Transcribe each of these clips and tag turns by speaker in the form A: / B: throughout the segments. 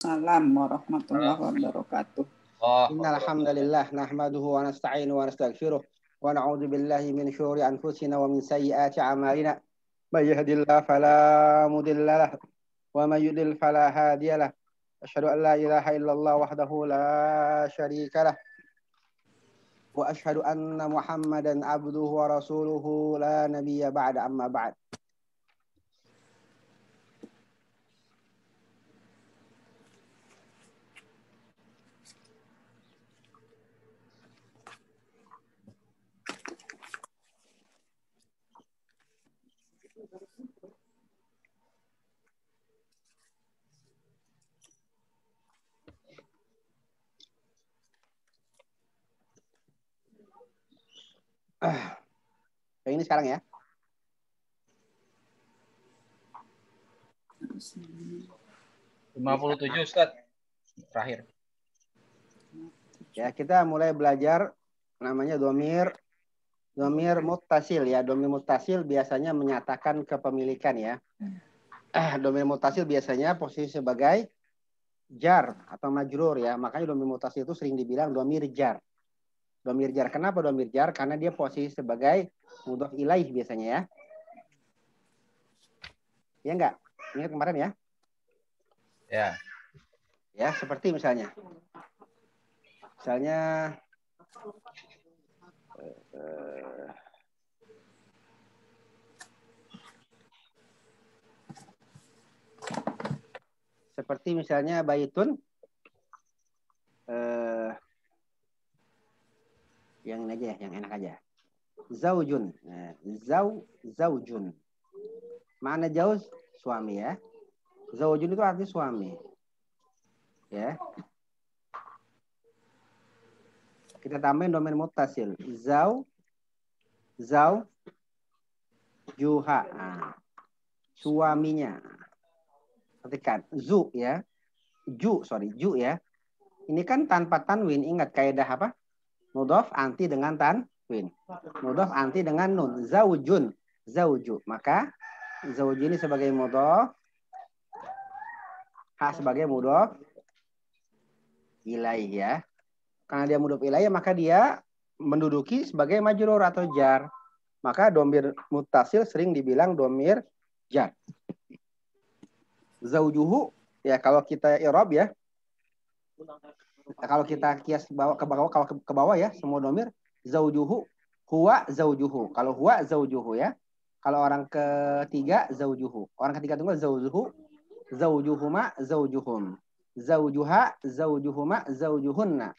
A: Waalaikumsalam warahmatullahi wabarakatuh.
B: Innal hamdalillah nahmaduhu wa nasta'inuhu wa nastaghfiruh wa na'udzu billahi min syururi anfusina wa min sayyiati a'malina. May yahdihillahu fala mudilla lahu wa may yudlil fala hadiya lahu. Asyhadu an la ilaha illallah wahdahu la syarika lah. Wa asyhadu anna Muhammadan abduhu wa rasuluhu la nabiyya ba'da amma ba'd. Yang ini sekarang ya.
C: 57 Ustaz. Terakhir.
B: Ya, kita mulai belajar namanya domir muttasil ya. Domir muttasil biasanya menyatakan kepemilikan ya. Domir muttasil biasanya posisi sebagai jar atau majrur ya. Makanya domir muttasil itu sering dibilang domir jar. Domir jar. Kenapa domir jar? Karena dia posisi sebagai mudhof ilaih biasanya ya. Ya enggak? Ingat kemarin ya?
C: Ya.
B: Ya, seperti misalnya. Seperti misalnya baitun yang ini aja, yang enak aja. Zaujun. Zaujun. Mana jauz? Suami ya. Zaujun itu arti suami. Ya. Kita tambahin domain muttasil. Juha. Nah, suaminya. Ketikkan zu ya. Ju ya. Ini kan tanpa tanwin. Ingat kaidah apa? Mudhof anti dengan tanwin. Mudhof anti dengan nun. Zauju. Maka zauju ini sebagai mudhof. Ha sebagai mudhof ilaih ya. Karena dia mudhof ilaih maka dia menduduki sebagai majrur atau jar. Maka domir muttasil sering dibilang domir jar. Zaujuhu ya kalau kita i'rab ya. Kalau kita kias ke bawah ya semua domir zaujuhu huwa zaujuhu. Kalau huwa zaujuhu ya. Kalau orang ketiga zaujuhu. Orang ketiga tunggal zaujuhu, zaujuhuma, zaujuhum. Zaujuha, zaujuhuma, zaujuhunna.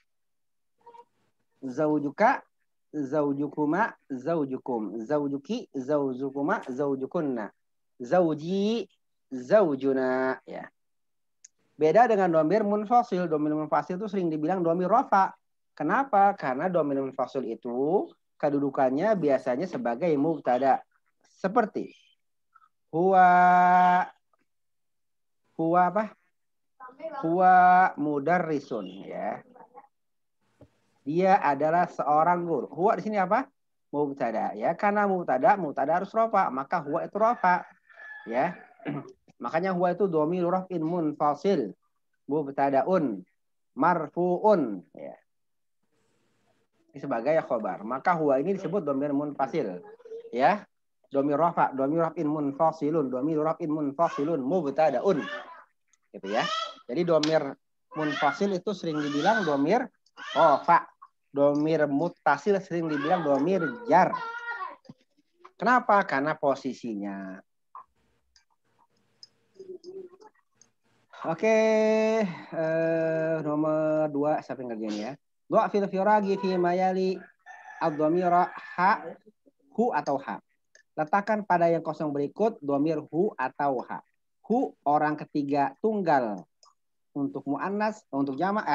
B: Zaujuka, zaujukuma, zaujukum. Zaujuki, zaujukuma, zaujukunna. Zauji, zaujuna ya. Beda dengan domir munfasil. Domir munfasil itu sering dibilang domir rafa. Kenapa? Karena domir munfasil itu kedudukannya biasanya sebagai mubtada. Seperti huwa apa? Huwa mudarrisun ya. Dia adalah seorang guru. Huwa di sini apa? Mubtada ya. Karena mubtada harus rafa, maka huwa itu rafa ya. Makanya huwa itu dhamir raf'in munfasil. Mubtadaun marfu'un ya. Ini sebagai khabar. Maka huwa ini disebut dhamir munfasil. Ya. Dhamir rafa, dhamir raf'in munfasilun, dhamir raf'in munfasilun mubtadaun. Gitu ya. Jadi dhamir munfasil itu sering dibilang dhamir rafa. Dhamir muttasil sering dibilang dhamir jar. Kenapa? Karena posisinya. Oke, nomor 2 sampai ngerjain ya. Doa fil firagi fi mayali ad-dhamira ha, hu atau ha. Letakkan pada yang kosong berikut dhamir hu atau ha. Hu orang ketiga tunggal untuk muannas, untuk jamak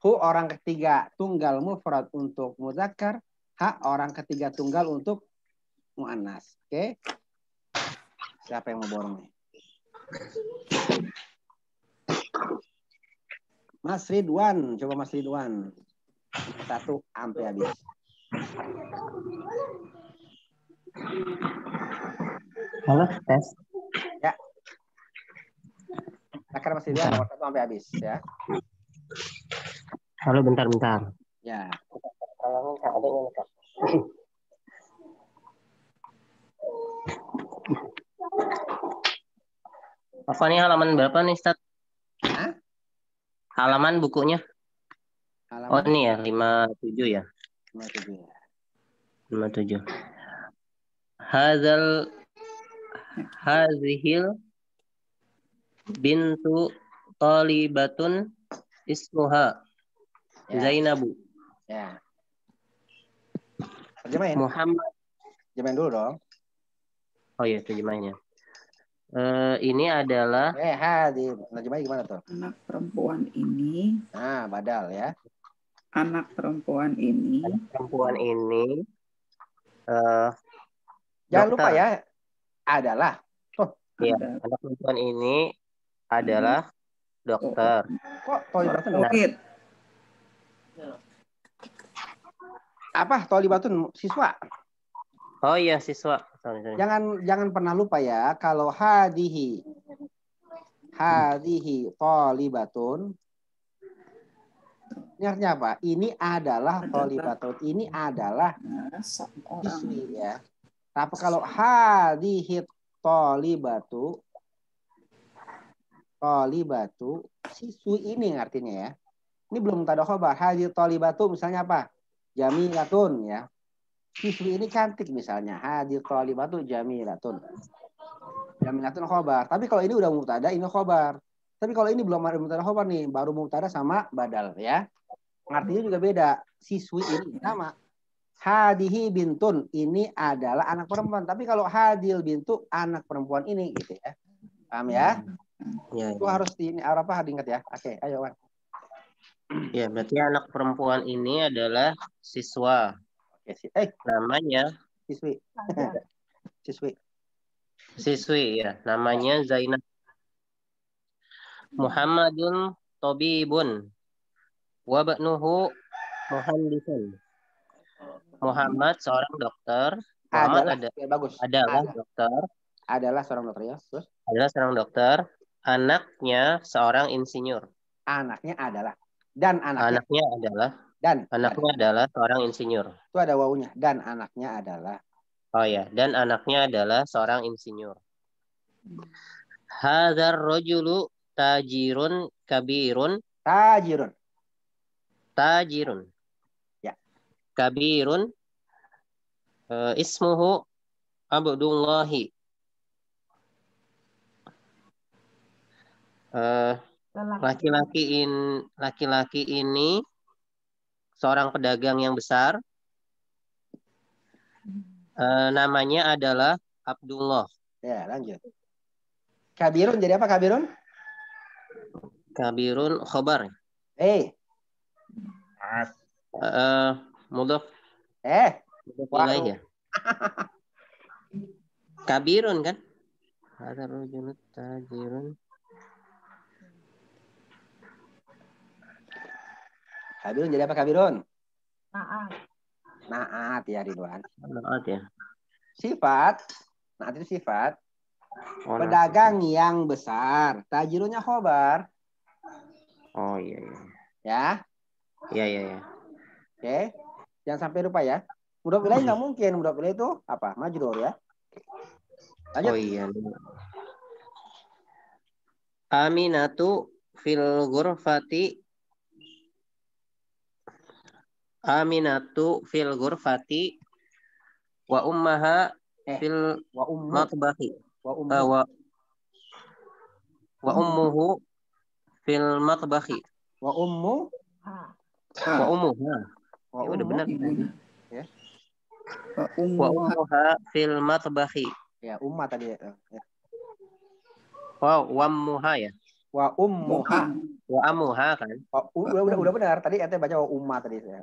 B: Hu orang ketiga tunggal mufrad untuk muzakkar, ha orang ketiga tunggal untuk muannas. Oke. Siapa yang mau borong nih? Mas Ridwan, coba Mas Ridwan. 1 sampai habis.
D: Halo, tes.
B: Ya. Nakar masih dia nomor 1 sampai habis ya.
D: Halo, bentar.
B: Ya.
D: Apa nih halaman berapa nih, Ustaz?
B: Hah?
D: Halaman bukunya? Oh,
B: Halaman
D: ini ya, 57 ya.
B: 57 ya.
D: 57. Hazihil bintu talibatun ismuha
B: Ya.
D: Zainabu.
B: Ya. Terjemahin.
D: Muhammad.
B: Terjemahin dulu dong.
D: Oh iya, terjemahinnya. Ini adalah
B: Hadir. Terjemahin gimana tuh?
A: Anak perempuan ini,
B: Nah, badal ya.
A: anak perempuan ini,
D: perempuan ini
B: Jangan
D: dokter.
B: lupa ya, adalah. Oh,
D: Iya,
A: ada
D: anak perempuan ini adalah dokter.
B: kok tolibatun?
A: Tauhid.
B: Apa tolibatun siswa?
D: Oh iya, siswa. Sorry.
B: Jangan pernah lupa ya, kalau hadihi tolibatun. Ini artinya apa? Ini adalah tolibatun. Ini adalah
A: Seorang
B: siswi ya. Tapi kalau hadihi tolibatu siswi ini artinya ya. Ini belum tada khobar. Hadihi tolibatu misalnya apa? Jamilatun ya. Siswi ini cantik misalnya. Hadihi tolibatu jamilatun. Jamilatun khobar. Tapi kalau ini udah mubtada, ini khobar. Tapi kalau ini belum ada mubtada khobar nih, baru mubtada sama badal ya. Artinya juga beda. Siswi ini sama. Hadihi bintun, ini adalah anak perempuan. Tapi kalau hadil bintu, anak perempuan ini gitu ya. Paham ya?
D: Ya,
B: Itu harus ini apa diingat ya. Oke, ayo Wan.
D: ya, berarti anak perempuan ini adalah siswa.
B: Oke,
D: Namanya
B: siswi.
D: Siswi ya, namanya Zainab. Muhammadun Tobibun wabnuhu muhandisun. Muhammad seorang dokter. Muhammad adalah dokter.
B: Adalah seorang dokter ya. Terus?
D: Adalah seorang dokter. Anaknya seorang insinyur.
B: Anaknya adalah. Dan anaknya
D: adalah seorang insinyur.
B: Itu ada wawunya. Dan anaknya adalah.
D: Oh ya, dan anaknya adalah seorang insinyur. Hadzal rajulu tajirun kabirun. Tajirun.
B: Ya.
D: Kabirun. Ismuhu Abdullahi. Laki-laki ini seorang pedagang yang besar. Namanya adalah Abdullah.
B: Ya, lanjut. Kabirun jadi apa kabirun?
D: Kabirun khobar. Mudhaf. Ilaih ya. Kabirun kan? Ada rajulun tajirun.
B: Kabirun jadi apa kabirun?
A: Naat
B: ya Ridwan.
D: Naat ya.
B: Sifat. Naat itu sifat. Pedagang yang besar. Tajirunnya khobar.
D: Oh iya.
B: Ya.
D: Iya.
B: Oke. Jangan sampai lupa ya. Mudhaf ilaih nggak mungkin. Mudhaf ilaih itu apa? Majrur ya. Lanjut.
D: Oh iya. Aminatu fil ghurfati. Aminatu fil ghurfati wa ummaha fil matbahi. Wa ummuhu fil matbahi.
B: Wa ummuha.
D: Ya udah benar.
B: Ya.
D: Wa ummuha fil matbahi.
B: Ya, umma tadi ya.
D: Wow, wammuha ya.
B: Wa ummuha.
D: Wa amuha kan.
B: Udah benar. Tadi ente baca wa umma tadi ya.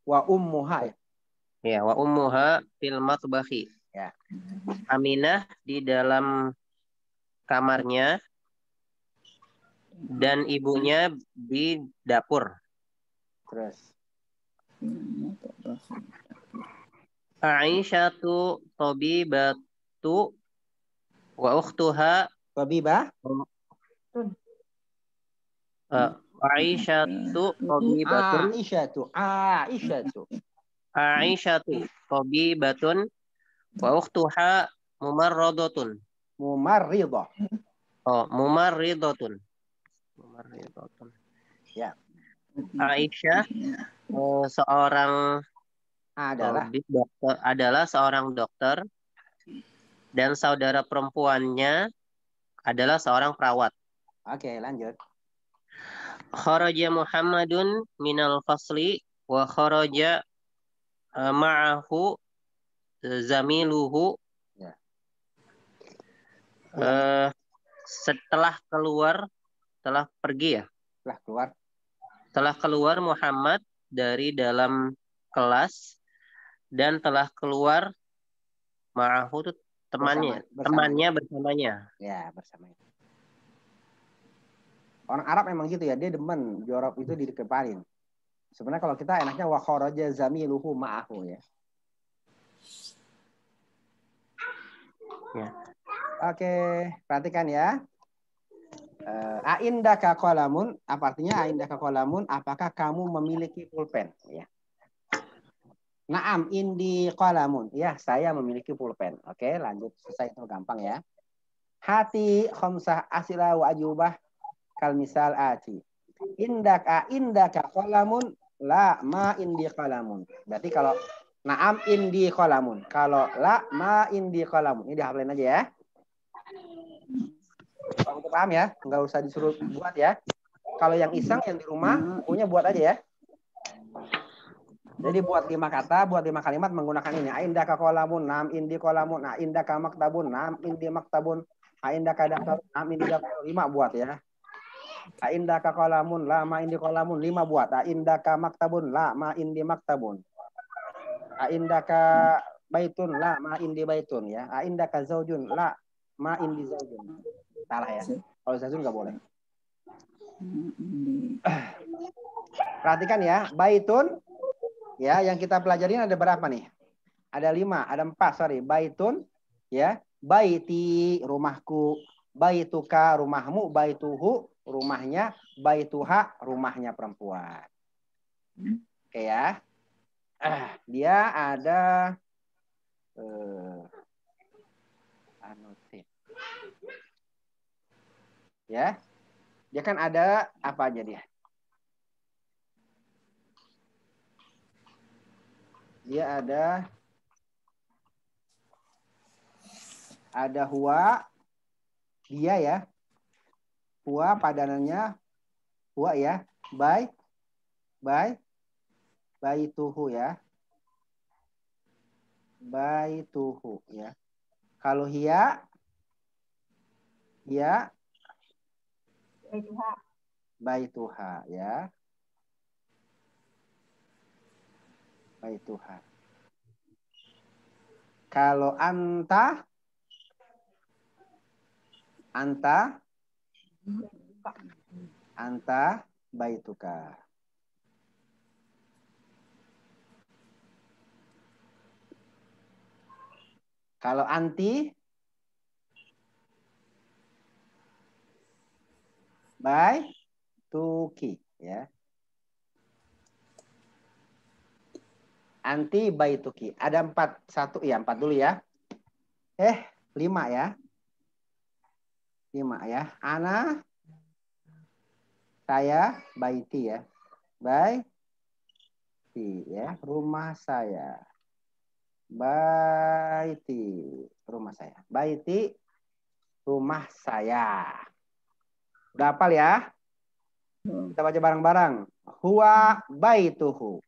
B: Wa ummuha ya.
D: Ya, wa ummuha fil matbahi.
B: Ya.
D: Aminah di dalam kamarnya dan ibunya di dapur.
B: Terus.
D: Aisyatu tabibatu wa ukhtuha
B: Tabibah.
D: Aisyatu tabibatun. Aisyatu tabibatun wa ukhtuha mumarradatun.
B: Mumarridah.
D: Oh, mumarridatun. Mumarridatun.
B: Ya.
D: Aisyah seorang adalah seorang dokter dan saudara perempuannya adalah seorang perawat.
B: Oke, lanjut.
D: Kharaja Muhammadun minal fasli wa kharaja ma'ahu zamiluhu.
B: Ya.
D: Setelah pergi ya. Telah keluar Muhammad dari dalam kelas dan telah keluar ma'ahu itu temannya bersamanya.
B: Ya, bersamanya. Orang Arab memang gitu ya, dia demen jorok itu dikepalin. Sebenarnya kalau kita enaknya wa kharaja zamiluhu ma'ahu ya.
D: Ya.
B: Oke, perhatikan ya. Aindaka qalamun, apa artinya aindaka qalamun? Apakah kamu memiliki pulpen? Ya. Naam indi qalamun. Ya, saya memiliki pulpen. Oke, lanjut. Selesai itu gampang ya. Hati khamsah asila wa ajubah kal misal ati. Indaka qalamun la ma indi qalamun. Berarti kalau naam indi qalamun, kalau la ma indi qalamun. Ini dihafalin aja ya. Kamu paham ya? Enggak usah disuruh buat ya. Kalau yang iseng yang di rumah punya buat aja ya. Jadi buat 5 kata, buat 5 kalimat menggunakan ini. Indaka qalamun, nam indi qalamun, indaka maktabun, nam indi maktabun, indaka daftarun, nam indi daftarun. 5 buat ya. Indaka qalamun, la ma indi qalamun. 5 buat. Indaka maktabun, la ma indi maktabun. Indaka baitun, la ma indi baitun ya. Indaka zaujun, la ma indi zaujun. Salah ya. Kalau zaujun nggak boleh. Perhatikan ya, baitun ya, yang kita pelajarin ada berapa nih? Ada 5, ada 4, sorry. Baitun ya, baiti rumahku, baituka rumahmu, baituhu rumahnya, baituha rumahnya perempuan. Oke ya. Dia ada anotif. Ya. Dia kan ada apa aja dia? Dia ada huwa, dia ya. Huwa padanannya huwa ya. Baituhu ya. Baituhu ya. Kalau hiya baituha ya. Baituha. Kalau anta baituka. Kalau anti baituki ya. Anti baituki. Ada 4. 1 ya, 4 dulu ya. 5 ya. 5 ya. Ana saya baiti ya. Baiti ya, rumah saya. Baiti rumah saya. Baiti rumah saya. Udah hafal ya? Kita baca bareng-bareng. Huwa baituhu.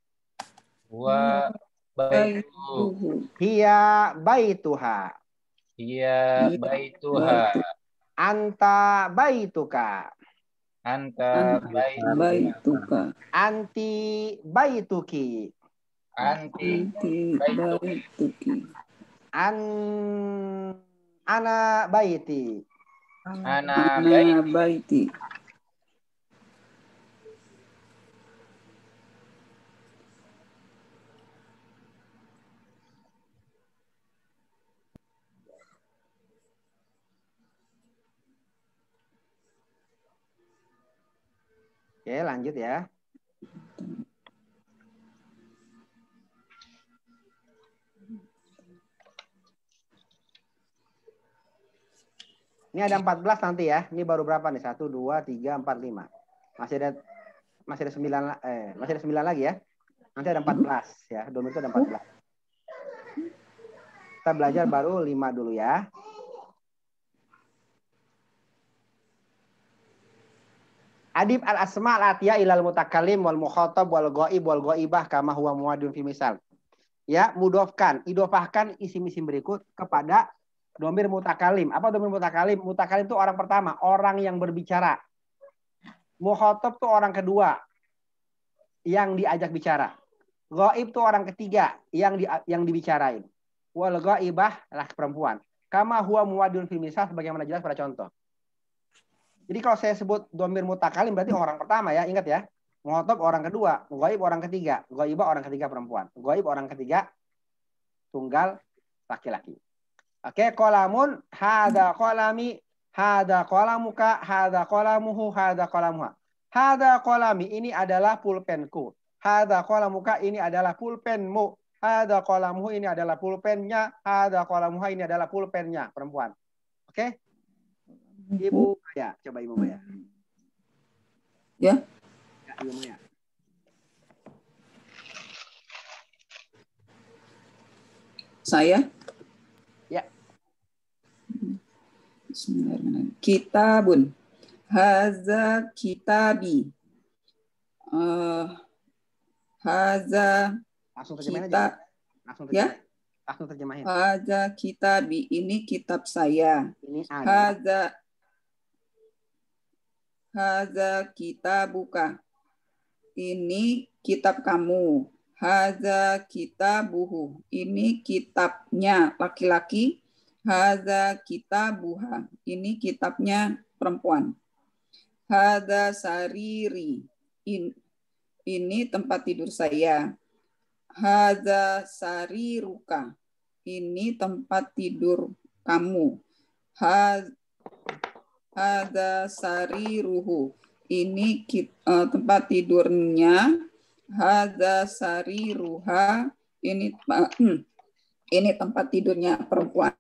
C: Huwa baituhu.
B: Hiya baituha.
C: Hiya baituha.
B: Anta baituka.
C: Anta baituka.
B: Anti baituki.
C: Anti baituki.
B: Ana baiti.
C: Ana baiti.
B: Oke, lanjut ya. Ini ada 14 nanti ya. Ini baru berapa nih? 1, 2, 3, 4, 5. Masih ada 9 lagi ya. Nanti ada 14 ya. Domir itu ada 14. Kita belajar baru 5 dulu ya. Adib al-asma al-atiyah ilal mutakallim wal mukhatab wal ghaib wal ghaibah kama huwa muadun fi misal. Ya, mudofkan, idofahkan isim-isim berikut kepada domir mutakalim. Apa domir mutakalim? Mutakalim itu orang pertama, orang yang berbicara. Mukhatab itu orang kedua yang diajak bicara. Ghaib itu orang ketiga yang dibicarain. Wal ghaibah lah perempuan. Kama huwa muadun fi misal sebagaimana jelas pada contoh. Jadi kalau saya sebut domir mutakalim berarti orang pertama ya, ingat ya. Mukhatab orang kedua, ghaib orang ketiga, ghaibah orang ketiga perempuan. Ghaib orang ketiga tunggal laki-laki. Oke, qalamun hada qalami, hada qalamuka, hada qalamuhu, hada qalamuha. Hada qalami ini adalah pulpenku. Hada qalamuka ini adalah pulpenmu. Hada qalamuhu ini adalah pulpennya. Hada qalamuha ini adalah pulpennya perempuan. Oke? Ibu Maya, coba Ibu Maya.
A: Ya.
B: Ya, Ibu Maya.
A: Saya.
B: Ya.
A: Bismillahirrahmanirrahim. Kitabun. Haza kitabi. Haza
B: Langsung terjemahin
A: kita.
B: aja. Langsung terjemahin.
A: Ya.
B: Langsung terjemahin.
A: Haza kitabi. Ini kitab saya.
B: Ini ada.
A: Haza kitabuka. Ini kitab kamu. Haza kitabuhu. Ini kitabnya laki-laki. Haza kitabuha. Ini kitabnya perempuan. Haza sariri. Ini tempat tidur saya. Haza sariruka. Ini tempat tidur kamu. Hada sariruhu. Ini tempat tidurnya. Hada sariruha. Ini tempat tidurnya perempuan.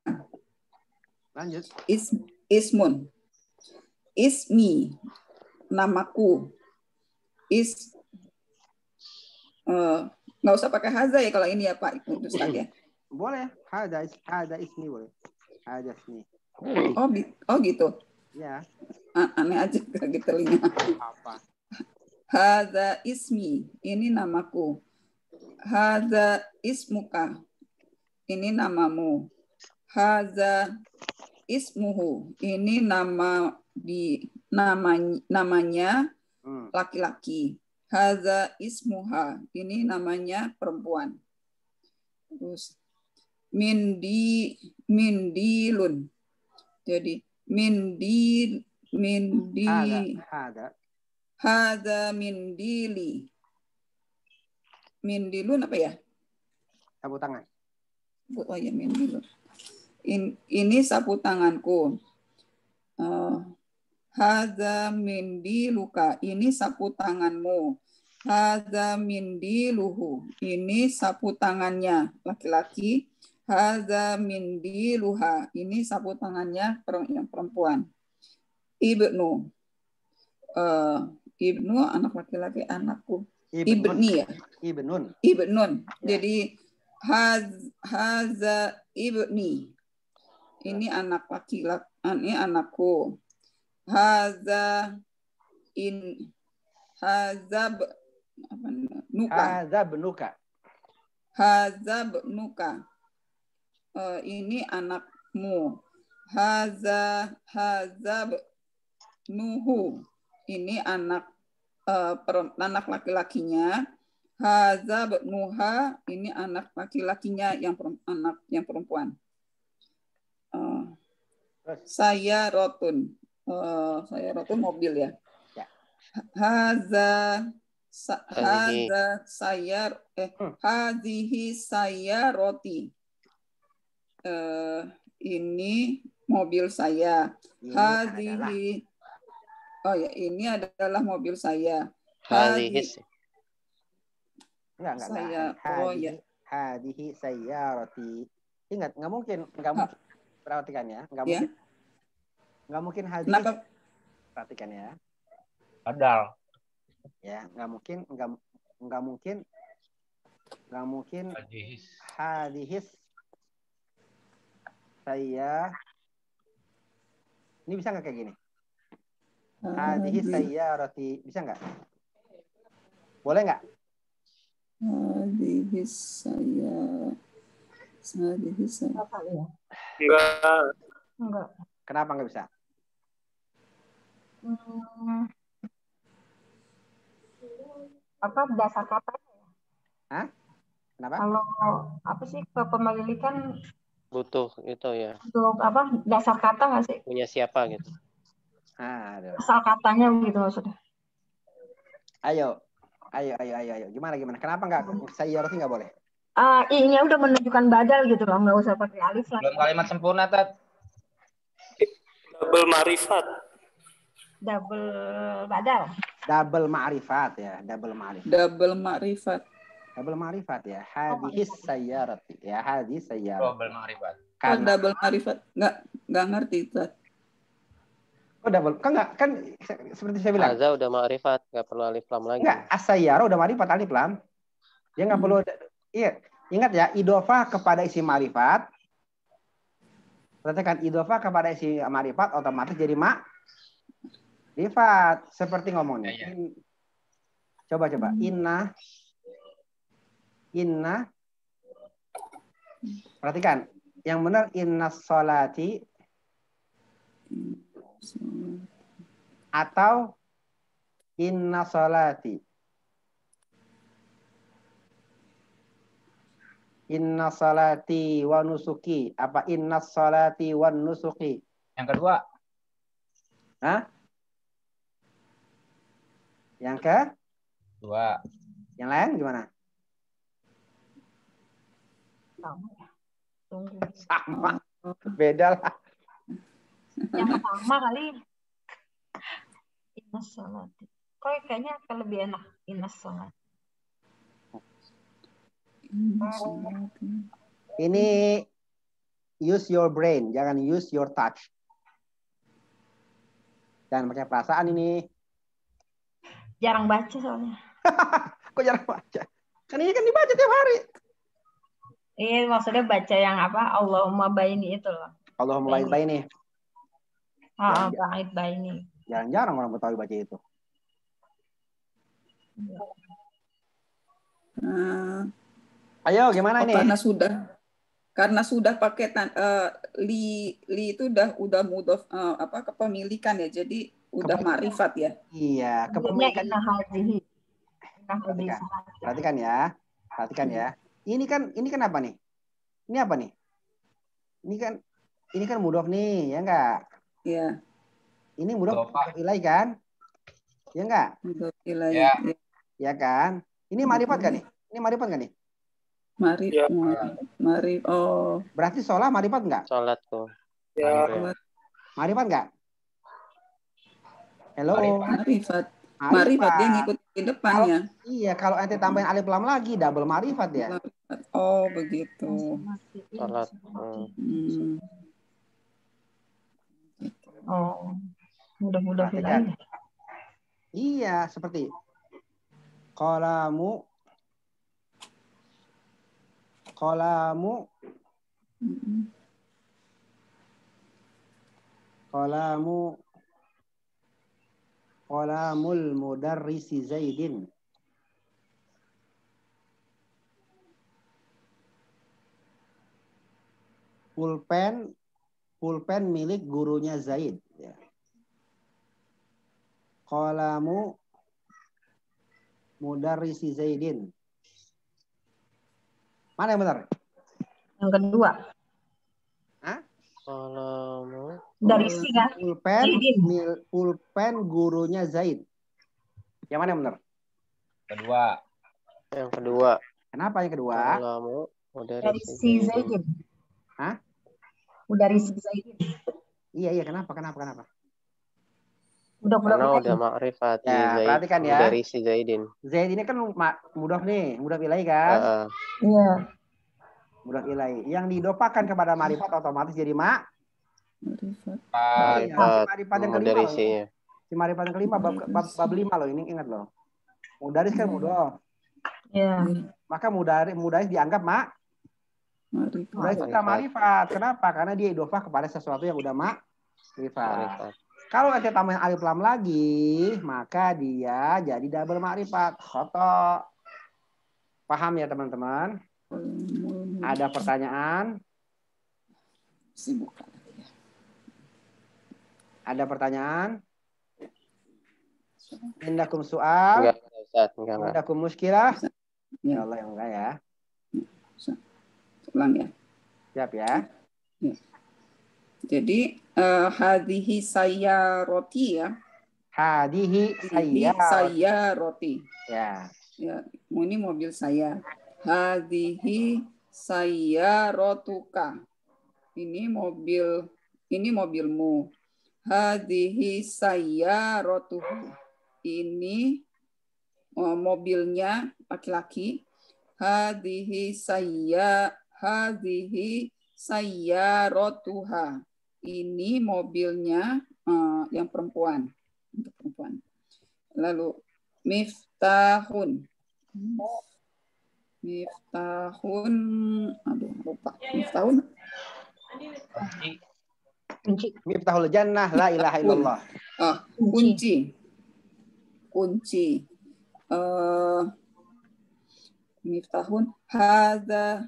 B: Lanjut.
A: Ismun. Ismi. Namaku. Nggak usah pakai haza ya kalau ini ya Pak Ustaz ya.
B: Boleh. Hada ismi boleh. Hada ismi.
A: Oh gitu.
B: Ya.
A: Aneh aja kayak telinga.
B: Apa?
A: Hadza ismi, ini namaku. Hadza ismuka, ini namamu. Hadza ismuhu, ini namanya laki-laki. Hadza ismuha, ini namanya perempuan. Terus mindilun. Jadi Hada mindili. Mindilun apa ya?
B: Sapu tangan.
A: Oh ya, mindilun. Ini sapu tanganku. Hada mindiluka. Ini sapu tanganmu. Hada mindiluhu. Ini sapu tangannya laki-laki. Hada mindiluha. Ini sapu tangannya yang perempuan. Ibnu. Ibnu anak laki-laki, anakku. Ibni ya.
B: Ibnun.
A: Ya. Jadi haza ibni. Ini anak laki-laki, ini anakku. Haza
B: Hazabnuka.
A: Ini anakmu. Hazabnuhu. Ini anak laki-lakinya. Hazabnuha. Ini anak laki-lakinya yang perempuan. Saya rotun. Mobil ya. Hadhihi sayaroti. Ini mobil saya. Hadhihi Oh ya, ini adalah mobil saya.
D: Hadhis.
B: Enggak.
A: Saya. Oh ya.
B: Hadihi sayyarati. Ingat, nggak mungkin. Perhatikan ya, nggak
A: Ya.
B: mungkin. Nggak mungkin hadihi.
A: Kenapa?
B: Perhatikan ya.
C: Padahal.
B: Ya, nggak mungkin hadihis saya. Ini bisa nggak kayak gini? Hadihis sayyarati, bisa nggak? Boleh nggak?
A: Hadihis saya.
E: Enggak.
B: Kenapa nggak bisa?
E: Apa dasar katanya ya?
B: Hah? Kenapa?
E: Kalau apa sih kepemilikan
D: Butuh itu ya.
E: untuk apa dasar kata nggak sih?
D: Punya siapa gitu.
B: Aduh.
E: Asal katanya gitu maksudnya.
B: Ayo. Gimana? Kenapa nggak sayyarati nggak boleh?
E: I-nya udah menunjukkan badal gitu loh, nggak usah pakai alif lah.
C: Belum kalimat sempurna, Tat.
F: Double marifat.
E: Double badal.
B: Double ma'rifat ya, double ma'rifat.
A: Double ma'rifat
B: Ya. Hadis sayyarati. Ya, hadis sayyarati.
C: Double ma'rifat.
A: Oh, double ma'rifat. Nggak ngerti itu.
B: Oh, double. Kan seperti saya bilang.
D: Haza udah ma'rifat, nggak perlu alif lam lagi.
B: Enggak, as-sayyara udah ma'rifat alif lam. Dia nggak perlu. Iya, ingat ya, idhofah kepada isi ma'rifat. Perhatikan, idhofah kepada isi ma'rifat otomatis jadi ma'rifat. Seperti ngomongnya.
C: Ya.
B: Coba. Inna. Perhatikan. Yang benar inna sholati atau inna sholati. Inna sholati wa nusuki. Apa inna sholati wa nusuki?
C: Yang kedua.
B: Hah? Yang ke?
C: Dua.
B: Yang lain gimana?
E: Tunggu.
B: Sama. Beda lah.
E: Yang pertama kali innas sholati. Kok kayaknya akan lebih enak innas sholati.
B: Ini use your brain, jangan use your touch. Jangan pakai perasaan ini.
E: Jarang baca soalnya.
B: Kok jarang baca? Kan ini kan dibaca tiap hari.
E: Iya, maksudnya baca yang apa? Allahumma baini itu loh.
B: Allahumma baini.
E: Ba'id baini.
B: Jarang-jarang orang Betawi baca itu. Ayo, gimana ini?
A: Karena sudah pakai li itu udah mudhof kepemilikan ya. Jadi udah ma'rifat ya.
B: Iya, kepemilikan. Perhatikan ya. Ini kan apa nih? Ini apa nih? Ini kan mudhof nih, ya enggak?
A: Iya.
B: Ini mudhof ilai kan? Ya enggak?
A: Mudhof ilai.
C: Ya.
B: Ya kan? Ini ma'rifat kan nih? Ini ma'rifat kan nih?
A: Mari. Oh.
B: Berarti sholat ma'rifat enggak?
D: Sholat tuh.
F: Ya.
B: Ma'rifat enggak? Hello.
A: Ma'rifat dia ngikutin depannya.
B: Iya, kalau ente tambahin alif lam lagi double ma'rifat ya.
A: Oh, begitu.
D: Sholat.
E: Oh. Mudah-mudahan bilang.
B: Iya, seperti Qalamu qalamul mudarrisi Zaidin. Pulpen milik gurunya Zaid. Ya. Qalamu mudarrisi Zaidin. Mana yang benar?
E: Yang kedua.
B: Hah?
D: Qalamu.
E: Dari si kan?
B: Pulpen gurunya Zaid. Yang mana yang benar?
D: Yang kedua.
B: Kenapa yang kedua?
D: Qalamu
E: dari si Zaidin.
B: Hah?
E: Dari si Zaidin.
B: Iya, kenapa?
E: Udah
D: Karena udah ma'rifat
B: Ya,
D: Zaid
B: perhatikan ya.
D: dari si Zaidin.
B: Zaid ini kan mudhof nih, mudhof ilaih kan?
E: Iya.
B: Mudhof ilaih. Yang diidofakan kepada ma'rifat otomatis jadi
A: Marifat.
D: Ma'rifat
B: ma'rifat yang kelima loh.
D: mudarisinya.
B: Si ma'rifat yang kelima bab 5 loh, ini ingat loh. Mudaris kan mudhof.
E: Iya.
B: Maka mudaris dianggap
A: Marifat.
B: mudaris itu ma'rifat. Kenapa? Karena dia idofah kepada sesuatu yang udah ma'rifat. Kalau kita tambahin alif lam lagi, maka dia jadi double ma'rifat. Khoto. Paham ya teman-teman? Ada pertanyaan?
A: Sibuk.
B: Ada pertanyaan? Indakum soal?
D: Enggak, Ustaz. Enggak.
B: Indakum muskilah?
A: Ya.
B: Ya Allah yang enggak ya.
A: Ulang ya.
B: Siap ya.
A: Jadi hadhihi sayyaroti ya.
B: Hadihi
A: Ini
B: saya.
A: saya roti.
B: Ya.
A: Ya, ini mobil saya. Hadhihi sayyarotuka. Ini mobilmu. Hadhihi sayyarotuhu. Ini mobilnya laki-laki. Hadhihi sayyarotuha. Ini mobilnya yang perempuan. Untuk perempuan. Lalu miftahun. Aduh lupa. Miftahun.
E: Kunci.
B: Miftahul jannah la ilaha illallah.
A: Kunci. Miftahun hadza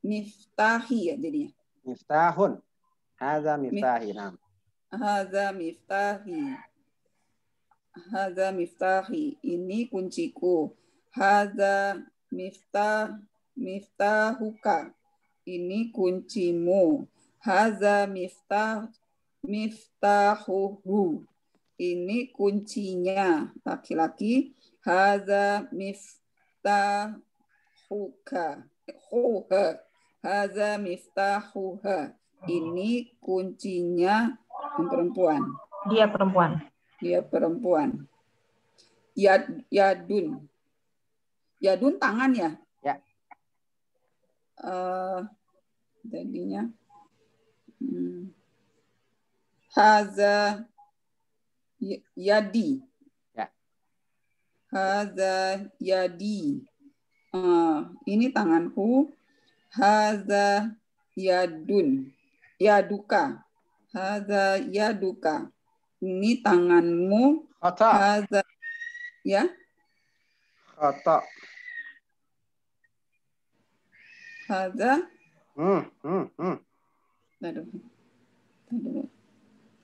A: miftahi ya jadinya.
B: Miftahun. Hadza miftahi. Nah.
A: Hadza miftahi. Ini kunciku. Hadza miftahuka. Ini kuncimu. Hadza miftahuhu. Ini kuncinya laki-laki. Hadza miftahuka. Hadza miftahuha. Ini kuncinya yang perempuan.
E: Dia perempuan.
A: Yadun tangan ya?
B: Ya.
A: Jadinya haza yadi.
B: Ya.
A: Haza yadi. Ini tanganku. Haza yaduka. Haza yaduka. Ini tanganmu.
B: Khoto.
A: Haza ya.
B: Khoto.
A: Haza. Aduh.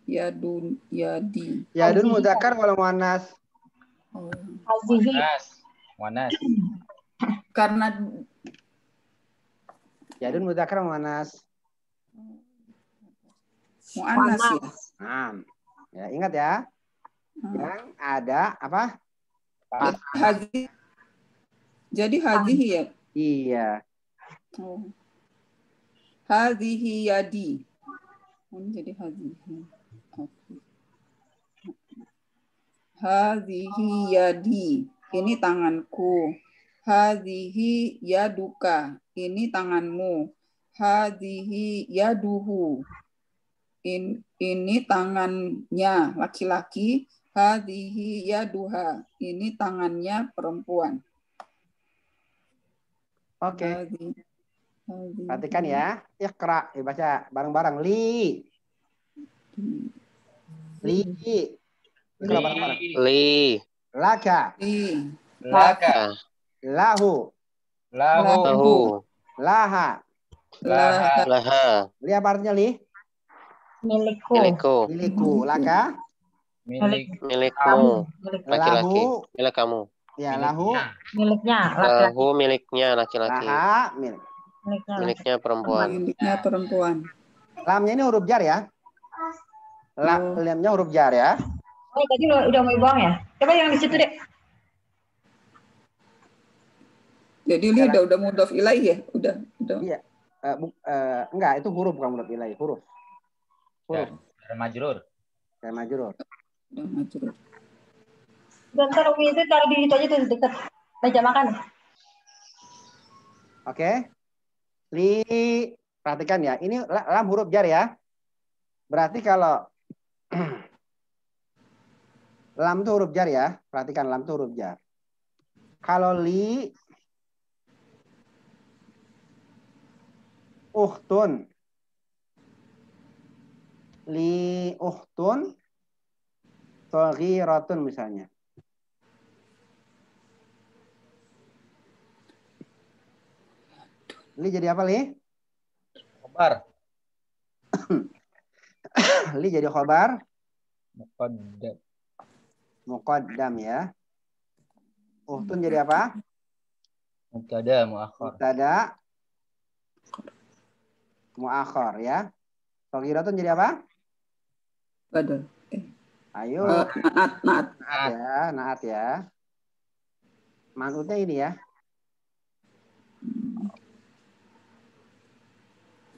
A: Yadi.
B: Yadun mudzakkar wal muannas.
E: Hazihi.
C: Wanas.
A: Karena
B: Yadun mudzakkar wal muannas.
A: muannas ya.
B: Nah. Ya, ingat ya. Yang ada apa?
A: Jadi hadhihi ya.
B: Iya.
A: Oh. Hadhihi yadi. Ini jadi hadhihi. Okay. Hadhihi yadi. Ini tanganku. Hadhihi yaduka. Ini tanganmu. Hadhihi yaduhu. Ini tangannya laki-laki. Hadhihi yaduha. Ini tangannya perempuan.
B: Oke. Perhatikan ya. Iqra. Baca bareng-bareng. Li. Iqra bareng-bareng.
D: Li.
B: Laka.
C: Laka.
B: Lahu.
D: Lahu.
B: Laha.
D: Laha.
B: Li apa artinya li?
E: Milikku.
B: Milikku. Laka.
D: Milikmu. Laki-laki.
B: Lahu.
D: Milik kamu.
B: Ya, lahu.
E: Miliknya laki-laki.
D: Lahu miliknya laki-laki.
B: Laha. Milik.
D: Miliknya perempuan.
A: Miliknya perempuan.
B: Lamnya ini huruf jar ya. Lamnya huruf jar ya.
E: Oh, tadi udah mau buang ya? Coba yang di situ deh.
A: Jadi ini udah mudhof ilaih ya? Udah.
B: Iya. Enggak, itu huruf bukan mudhof ilaih, huruf.
C: Ya, majrur.
B: Kayak majrur.
A: Udah majrur.
E: Dan ntar Umi itu taruh di itu aja tuh dekat meja makan.
B: Oke. Li, perhatikan ya. Ini lam huruf jar ya. Berarti kalau lam itu huruf jar ya. Perhatikan lam itu huruf jar. Kalau li, uhtun. Li uhtun shaghiratun misalnya. Li jadi apa, Li?
C: Khobar.
B: Li jadi khobar.
C: Muqaddam.
B: Muqaddam ya. Uhtun jadi apa?
C: Mubtada muakhar.
B: Mubtada muakhar ya. Shaghiratun jadi apa?
A: Badal.
B: Ayo.
A: Naat.
B: Naat ya. Manutnya ini ya.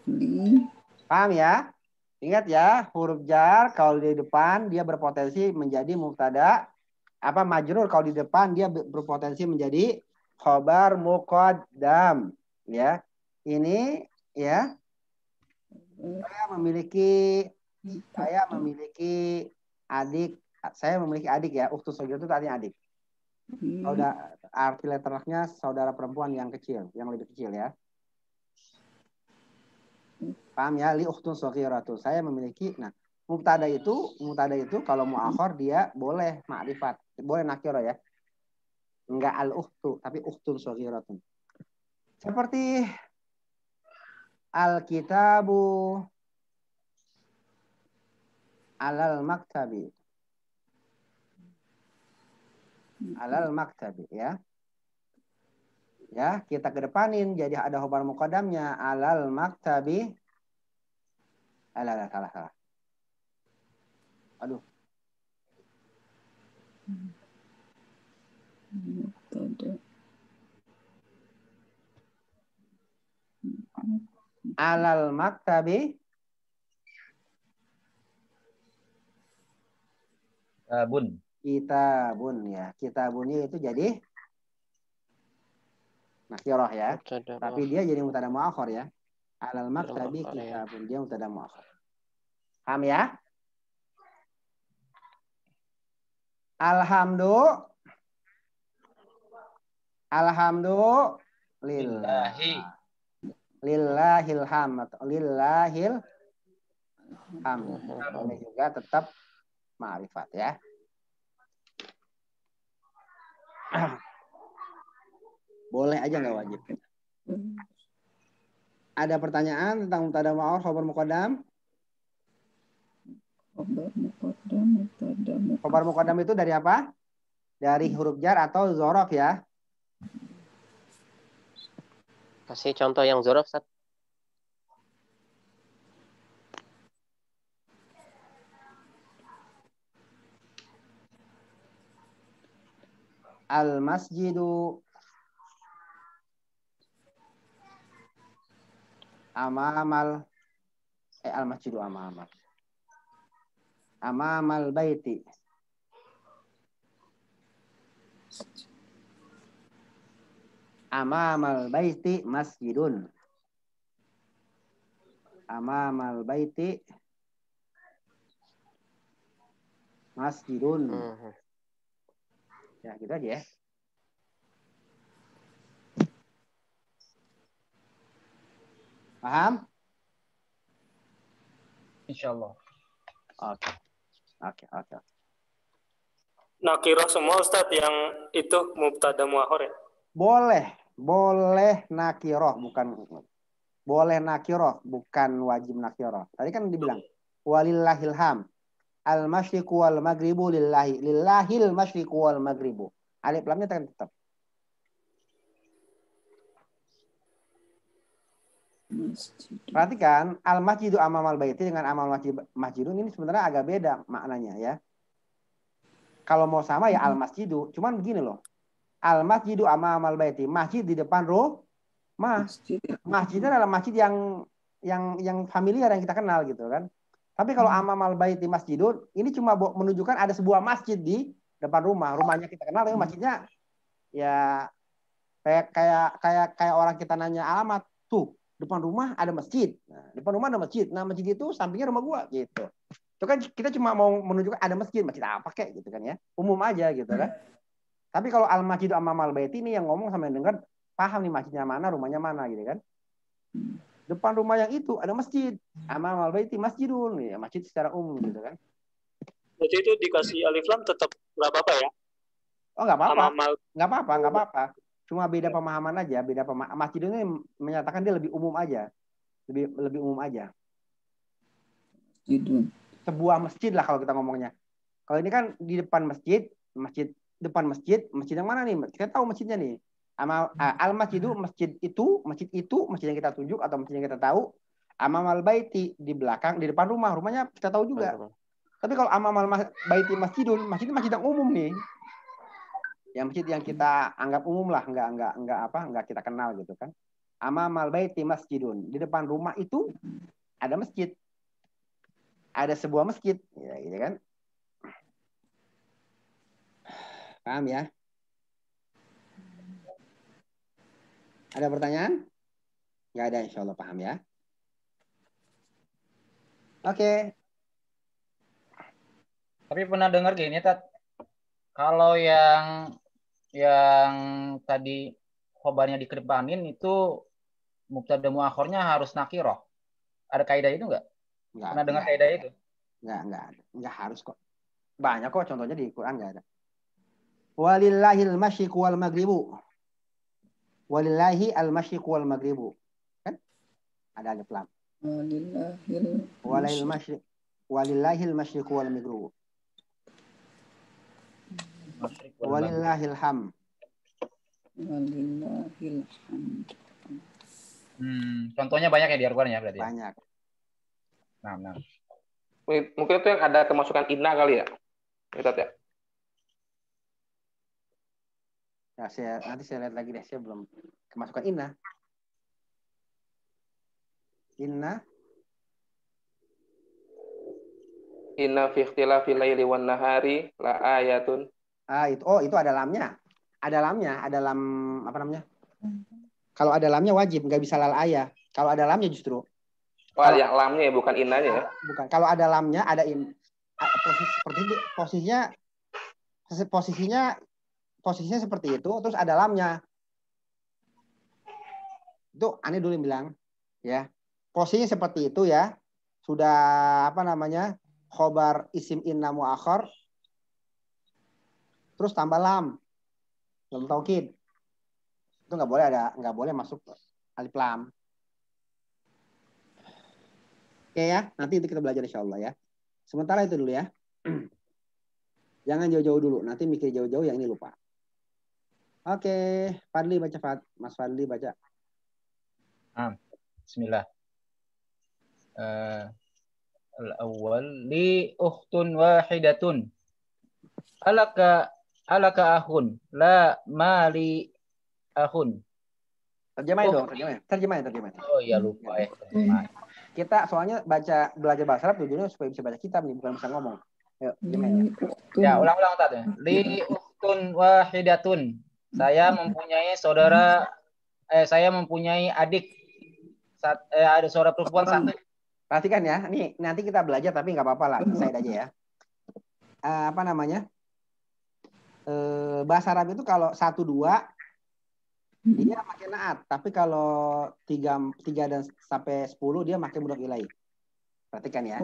A: Li.
B: Paham ya? Ingat ya, huruf jar kalau di depan dia berpotensi menjadi mubtada, apa majrur kalau di depan dia berpotensi menjadi khobar muqaddam ya. Ini ya. Saya memiliki adik, saya memiliki adik ya. Ukhtus shagirah itu artinya adik. Saudara, arti letternya saudara perempuan yang kecil, yang lebih kecil ya. Paham ya? Li ukhtun shaghiratu. Saya memiliki. Nah, mubtada itu kalau muakhar dia boleh ma'rifat, boleh nakira ya. Enggak al-ukhtu, tapi ukhtun shaghiratun. Seperti al-kitabu alal maktabi. Alal maktabi ya. Ya, kita kedepanin jadi ada khobar muqaddamnya alal maktabi. Salah. Aduh. Alal maktabi. Kitabun ya. Kitabunnya itu jadi nakirah ya. Tapi dia jadi mubtada muakhar ya. Alal maktabi kitabun. Dia mubtada muakhar. Paham ya? Lillahil hamd. Lillahil hamd. Boleh juga tetap ma'rifat ya. Boleh aja nggak wajib. Ada pertanyaan tentang mubtada muakhar khobar muqaddam? Khobar muqaddam itu dari apa? Dari huruf jar atau dzaraf ya?
D: Kasih contoh yang dzaraf, Ustaz.
B: Al-masjidu amamal al-masjidu amamal baiti. Amamal baiti masjidun. Amamal baiti masjidun. Ya, gitu aja ya. Paham?
C: Insyaallah.
B: Oke.
F: Nakirah semua Ustadz yang itu mubtada muakhar ya?
B: Boleh nakirah, bukan wajib nakirah. Tadi kan dibilang walillahil ham. Al-masyriqu wal maghribu lillahi. Lillahil masyriqu wal maghribu. Alif lamnya tetap. Perhatikan al-masjidu amamal baiti dengan amal masjidun ini sebenarnya agak beda maknanya ya. Kalau mau sama ya al-masjidu, cuman begini loh. Al-masjidu amamal baiti, masjid di depan rumah. Masjid adalah masjid yang familiar yang kita kenal gitu kan. Tapi kalau amamal baiti masjidun, ini cuma menunjukkan ada sebuah masjid di depan rumah. Rumahnya kita kenal, ya masjidnya ya kayak orang kita nanya alamat tuh depan rumah ada masjid. Nah, depan rumah ada masjid. Nah, masjid itu sampingnya rumah gua gitu. Itu kan kita cuma mau menunjukkan ada masjid apa kayak gitu kan ya. Umum aja gitu kan. Tapi kalau al-masjidu amamal baiti ini yang ngomong sama yang dengar paham nih masjidnya mana, rumahnya mana gitu kan. Depan rumah yang itu ada masjid. Amamal baiti masjidun, ya masjid secara umum gitu kan.
F: Berarti itu dikasih alif lam tetap nggak apa-apa ya?
B: Oh nggak apa-apa,
F: Amamal.
B: nggak apa-apa. Cuma beda pemahaman aja, masjid ini menyatakan dia lebih umum aja, lebih umum aja.
A: Masjidun.
B: Sebuah masjid lah kalau kita ngomongnya. Kalau ini kan di depan masjid depan masjid yang mana nih? Kita tahu masjidnya nih. Al-masjidu masjid itu masjid yang kita tunjuk atau masjid yang kita tahu. Amamal baiti di belakang, di depan rumahnya kita tahu juga. Tapi kalau amamal baiti masjidun, masjid yang umum nih. Yang masjid yang kita anggap umum lah, enggak kita kenal gitu kan. Amamal baiti masjidun, di depan rumah itu ada masjid. Ada sebuah masjid, ya gitu kan. Paham ya? Ada pertanyaan? Nggak ada, insya Allah paham ya. Oke.
C: Tapi pernah dengar gini, Tat. Kalau yang tadi khobarnya dikedepanin itu mubtada muakhornya harus nakiroh. Ada kaidah itu nggak? Pernah dengar kaidah itu?
B: Nggak harus kok. Banyak kok contohnya di Quran nggak ada. Walillahil masyriqu wal maghribu. Walillahi al masyriqu wal maghribu. Kan? Ada alif lam. Walillahil masyriqu wal maghribu. Walillahil ham.
A: Walillahil hamd.
C: Contohnya banyak ya di Al-Quran ya berarti?
B: Banyak.
C: Nah.
G: Mungkin itu yang ada kemasukan inna kali ya? Ustaz ya?
B: Ya, nanti saya lihat lagi deh, saya belum kemasukan inna.
G: Inna fi ikhtilafil laili wan nahari la ayatun.
B: Itu ada lamnya. Ada lam apa namanya? Kalau ada lamnya wajib, nggak bisa lal ayah. Kalau ada lamnya justru.
G: Yang lamnya ya, bukan innanya ya?
B: Bukan. Kalau ada lamnya, ada posisinya seperti itu, terus ada lamnya. Itu aneh dulu yang bilang, ya. Posisinya seperti itu ya. Sudah khobar isim inna muakhar, terus tambah lam taukid. Itu nggak boleh masuk alif lam. Oke ya, nanti itu kita belajar insya Allah ya. Sementara itu dulu ya. Jangan jauh-jauh dulu, nanti mikir jauh-jauh yang ini lupa. Oke, Fadli baca, Mas Fadli baca.
C: Bismillah. Al-awwal li ukhtun wahidatun. Alaka akhun la mali akhun.
B: Terjemahin dong, terjemahin.
C: Oh iya lupa ya.
B: Kita soalnya belajar bahasa Arab tujuannya supaya bisa baca kitab nih, bukan bisa ngomong. Ayo, gimana?
C: Ya, ulang tadi. Li ukhtun wahidatun. Saya mempunyai adik. Ada saudara perempuan satu.
B: Perhatikan ya, nih nanti kita belajar tapi nggak apa-apa lah, saya aja ya. Bahasa Arab itu kalau 1, 2 dia pakai naat, tapi kalau 3 dan sampai 10 dia pakai mudhaf ilaih. Perhatikan ya.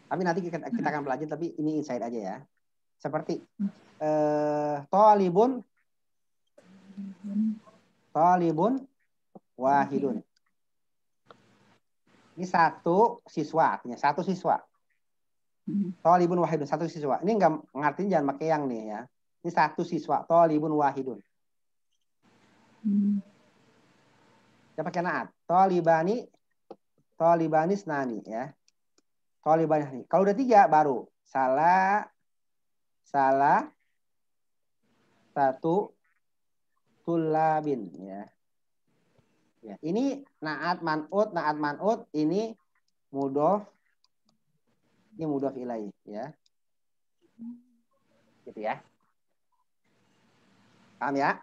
B: Tapi nanti kita akan belajar, tapi ini insight aja ya. Seperti talibun wahidun. Ini satu siswa, artinya satu siswa. Talibun wahidun, satu siswa. Ini nggak ngertiin, jangan pakai yang nih ya. Ini satu siswa, talibun wahidun. Dia pakai naat. Talibani snani ya. Talibani. Kalau udah 3 baru salah satu tulabin ya. Ya, ini naat man'ut, ini mudhof Ini mudhaf ilaih ya. Gitu ya. Paham ya?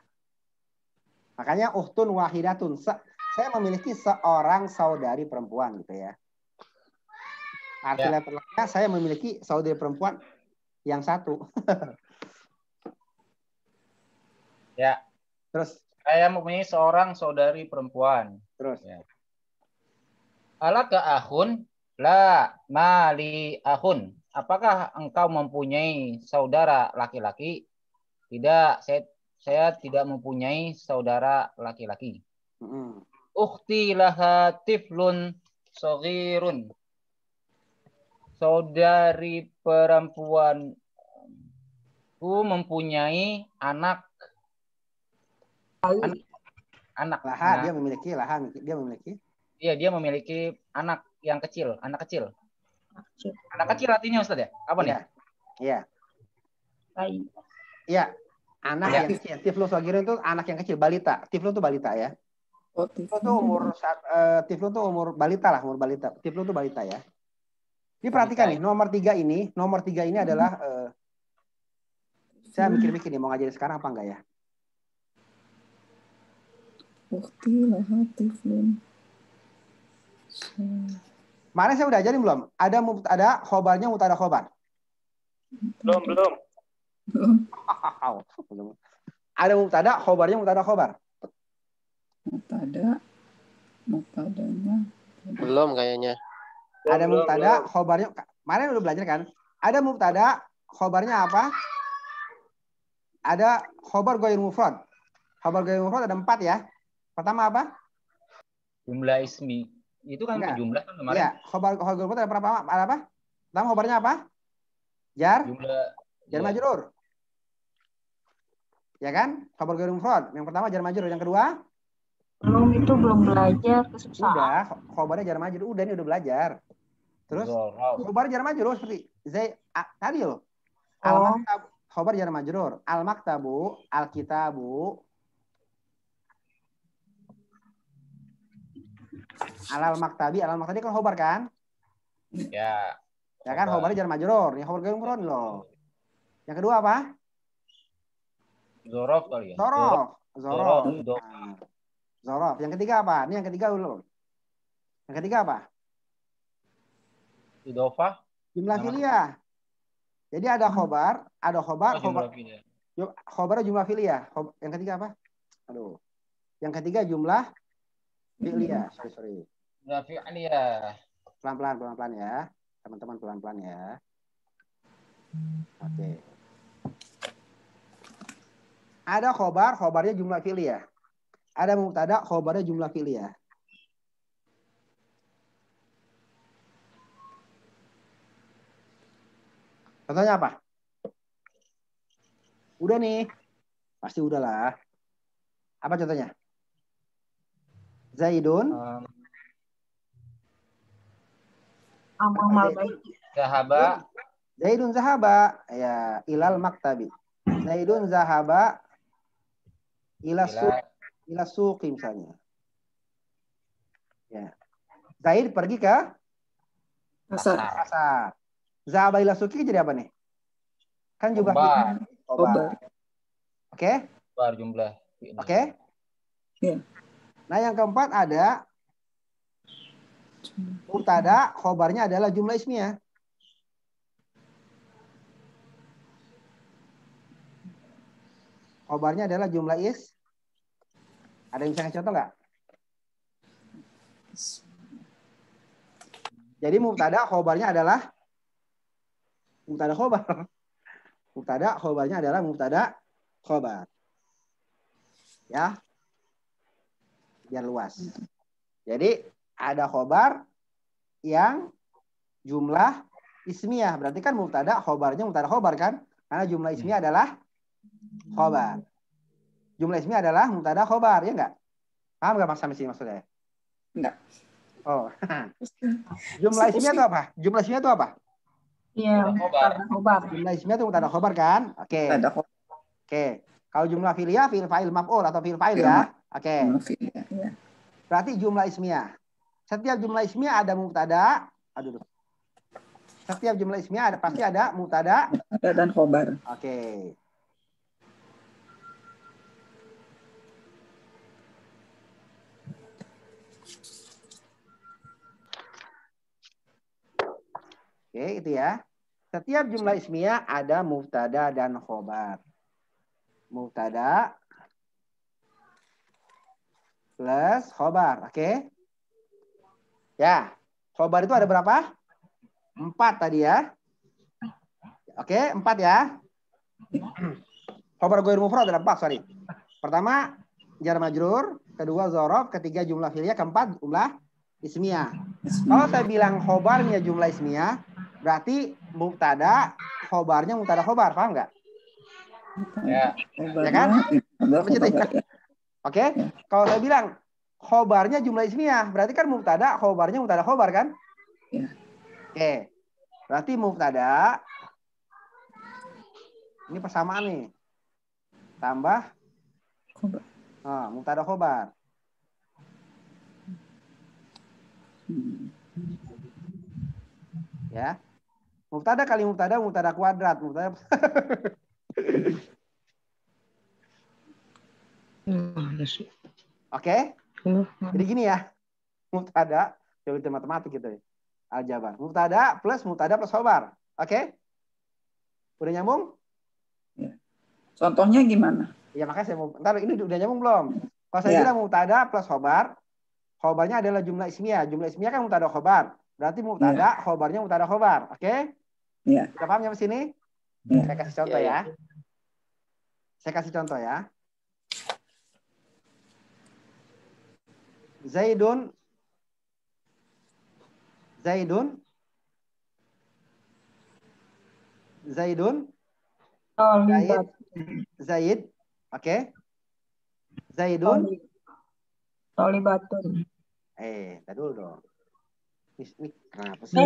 B: Makanya ukhtun wahidatun. Saya memiliki seorang saudari perempuan gitu ya. Arti levelnya saya memiliki saudari perempuan yang satu.
C: Ya.
B: Terus
C: saya mempunyai seorang saudari perempuan.
B: Terus.
C: Ya. Alaka akhun? La mali akhun. Apakah engkau mempunyai saudara laki-laki? Tidak, saya tidak mempunyai saudara laki-laki. Ukhti laha tiflun shaghirun. Saudari perempuanku mempunyai anak.
B: Laha, dia memiliki.
C: Iya, dia memiliki anak yang kecil, anak kecil. Anak kecil artinya Ustaz ya? Apa nih?
B: Iya. Iya. Anak yang kecil. Tiflun shaghirun itu anak yang kecil, balita. Tiflun itu balita ya. Tiflun itu umur balita lah, umur balita. Tiflun itu balita ya. Ini perhatikan nih, nomor 3 ini adalah saya mikir-mikir nih mau ngajarin sekarang apa enggak ya? Kemarin saya udah ajarin belum? Ada khobarnya mutada khobar.
F: Belum.
B: Ada mutada khobarnya mutada khobar.
A: Mutadanya.
D: Belum kayaknya.
B: Ada mubtada khobarnya. Kemarin udah belajar kan? Ada mubtada khobarnya apa? Ada khobar ghair mufrad. Khobar ghair mufrad ada 4 ya. Pertama apa?
C: Jumlah ismi. Itu kan jumlah kan kemarin.
B: Iya, khobar ghair mufrad ada berapa? Ada apa? Pertama khobarnya apa? Jar. Jar majrur. Ya kan? Khobar ghair mufrad. Yang pertama jar majrur, yang kedua?
E: Belum belajar kesusahan.
B: Udah, khobarnya jar majrur. Udah, ini udah belajar. Terus khobar jar majrur seperti tadi loh. Al-maktab, khobar jar majrur. Al-maktabu, al-kitabu. Al-maktabi kan khobar kan?
C: Ya.
B: Ya kan, khobar jar majrur. Yang khobar jar mufrad loh. Yang kedua apa?
C: Zorof kali ya.
B: Zorof. Yang ketiga apa? Ini yang ketiga dulu. Yang ketiga apa?
C: Idofah.
B: Jumlah filiyah. Jadi ada khobar. Khobarnya jumlah filiyah. Yang ketiga apa? Aduh. Yang ketiga jumlah filiyah. Sorry.
C: Jumlah filiyah.
B: Pelan-pelan ya. Teman-teman pelan-pelan ya. Oke. Ada khobarnya jumlah filiyah. Ada mubtada, khobarnya jumlah filiyah. Contohnya apa? Udah nih. Pasti udah lah. Apa contohnya? Zaidun.
E: Amal baik.
B: Zaidun zahaba. Ya, ilal maktabi. Zaidun zahaba ila suqi misalnya. Ya. Zaid pergi ke pasar. Zahaba ila suqi jadi apa nih? Kan jumlah khobar. Oke?
C: Khobar jumlah.
B: Oke?
A: Ya.
B: Nah, yang keempat ada mubtada, khobarnya adalah jumlah ismiyah. Khobarnya adalah jumlah is. Ada yang bisa ngasih contoh nggak? Jadi mubtada khobarnya adalah mubtada khobar. Mubtada khobarnya adalah mubtada khobar. Ya. Biar luas. Jadi ada khobar yang jumlah ismiyah. Berarti kan mubtada khobarnya mubtada khobar kan? Karena jumlah ismiyah adalah khobar. Jumlah ismiyah adalah mubtada khobar, ya enggak? Paham enggak Mas sampai sini maksudnya?
A: Enggak.
B: Oh. Jumlah ismiyah itu apa? Jumlah ismiyah itu apa?
E: Iya, mubtada khobar.
B: Jumlah ismiyah itu mubtada khobar kan? Oke. Oke. Kalau jumlah filiyah, fi'il fa'il maf'ul atau fi'il fa'il ya. Oke. Berarti jumlah ismiyah. Setiap jumlah ismiyah ada mubtada. Setiap jumlah ismiyah pasti ada mubtada
A: dan khobar.
B: Oke. Oke, itu ya. Setiap jumlah ismiyah ada mubtada dan khobar. Mubtada plus khobar. Oke. Ya. Khobar itu ada berapa? 4 tadi ya. Oke, 4 ya. Khobar ghair mufrad ada 4, sorry. Pertama, jar majrur. Kedua, dzaraf. Ketiga, jumlah fi'liyah. Keempat, jumlah ismiyah. Kalau saya bilang khobarnya jumlah ismiyah, berarti mubtada, khobarnya mubtada khobar. Paham nggak?
C: Ya.
B: Ya kan? Oke. Kalau saya bilang khobarnya jumlah ismiyah, berarti kan mubtada, khobarnya mubtada khobar kan?
A: Ya.
B: Oke. Berarti mubtada ini persamaan nih. Tambah
A: Khobar.
B: Mubtada khobar. Ya. Mubtada kali mubtada, mubtada kuadrat, mubtada. Oke. Jadi gini ya. Mubtada, coba itu matematik gitu ya. Aljabar. Mubtada plus khobar. Oke? Udah nyambung?
A: Ya. Contohnya gimana?
B: Ya makanya saya mau, ntar ini udah nyambung belum? Kalau saya bilang mubtada plus khobar, khobarnya adalah jumlah ismiyah. Jumlah ismiyah kan mubtada khobar. Berarti mubtada, khobarnya mubtada khobar. Oke?
A: Ya.
B: Sudah paham sampai sini?
A: Ya.
B: Saya kasih contoh ya. Saya kasih contoh ya. Zaidun Zaid. Oke. Zaidun
E: Tolibatun.
B: Tadi dulu dong. Ini kenapa sih?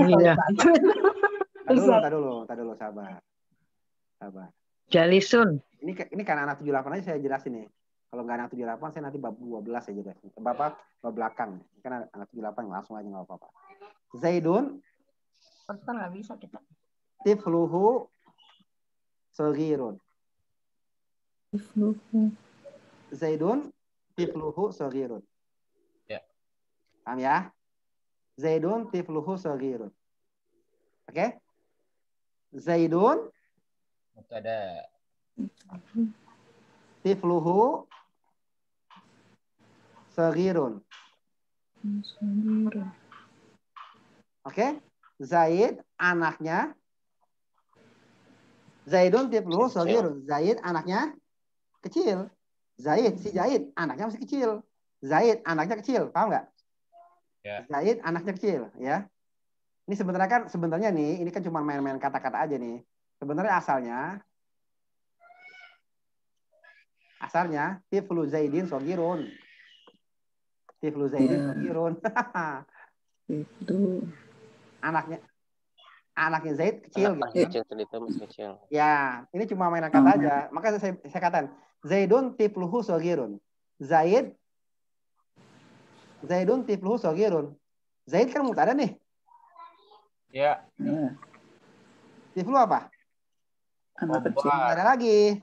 B: Tadi dulu, sabar.
H: Jalisun.
B: Ini kan anak 78 aja saya jelasin nih. Kalau nggak anak 78 saya nanti bab 12 saya jelasin. Bab belakang. Kan anak 78 langsung aja nggak apa-apa. Zaidun.
E: Kan nggak bisa kita.
B: Tifluhu saghirun. Zaidun tifluhu saghirun.
C: Ya.
B: Paham ya? Zaidun tifluhu saghirun. Oke? Zaidun
C: mubtada
B: tifluhu saghirun. Oke? Zaid anaknya Zaidun tifluhu saghirun. Zaid anaknya kecil. Zaid anaknya masih kecil. Zaid anaknya kecil, paham nggak?
C: Ya.
B: Zaid anaknya kecil, ya. Ini sebenarnya nih, ini kan cuma main-main kata-kata aja nih. Sebenarnya asalnya tiflu Zaidin saghirun. Tiflu Zaidin saghirun.
A: Itu
B: anaknya Zaid kecil
D: Anak
B: gitu.
D: kecil masih kecil.
B: Ya, ini cuma mainan kata aja. Maka saya katakan Zaidun tifluhu saghirun. Zaidun tifluhu saghirun. Zaid kan mubtada nih.
C: Ya.
B: Tiflu apa?
A: anak kecil.
B: Ada lagi.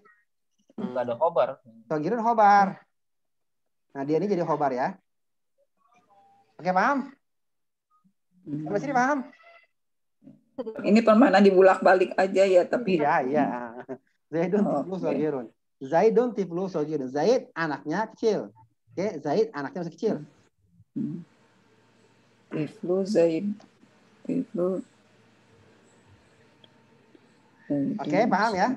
C: Enggak ada khobar.
B: Saghirun khobar. Nah, dia ini jadi khobar ya. Oke, paham? Sampai sini paham?
A: Ini permainan dibulak-balik aja ya, tapi
B: Iya. Zaidun tiflu saghirun. Zaidun tiflu saghirun. Zaid anaknya kecil. Oke, Zaid anaknya masih kecil.
A: Tiflu Zaid. Tiflu.
B: Oke, paham ya?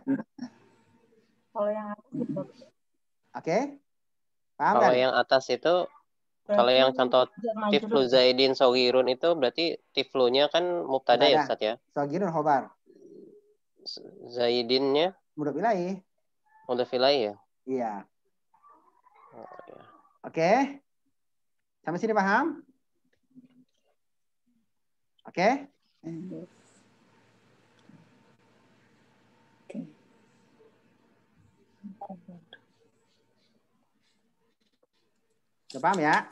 E: Kalau yang atas gitu.
B: Oke. Paham
D: Kalau
B: kan?
D: yang atas itu, kalau yang contoh tiflu Zaidin saghirun itu berarti tiflunya kan mubtada ya Ustaz ya?
B: Saghirun khobar.
D: Zaidinnya
B: Mudhof ilaih.
D: mudhof ilaih ya?
B: Iya.
D: Oh, ya.
B: Oke. Sampai sini paham? Oke? Udah paham ya?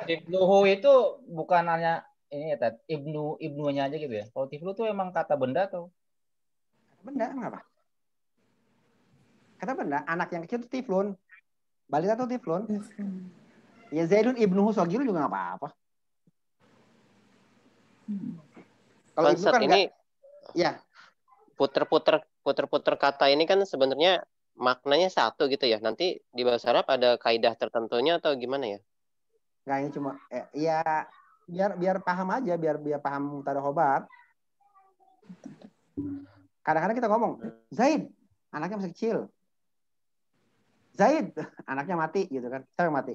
C: Tifluhu itu bukan hanya ini ya, Tat, ibnunya aja gitu ya. Kalau tiflu tuh emang kata benda atau?
B: Benda, kenapa? Kata benda, anak yang kecil itu tiflun. Balita tuh tiflun. Ya Zaidun ibnuhu Sogirun juga nggak apa-apa. Kalau ibnu
D: Konsep
B: kan
D: ini
B: ya.
D: puter-puter kata ini kan sebenarnya maknanya satu gitu ya. Nanti di bahasa Arab ada kaidah tertentunya atau gimana ya?
B: Nggak, ini cuma ya biar paham aja, biar paham mubtada khobar. Kadang-kadang kita ngomong Zaid, anaknya masih kecil. Zaid, anaknya mati gitu kan. Siapa yang mati?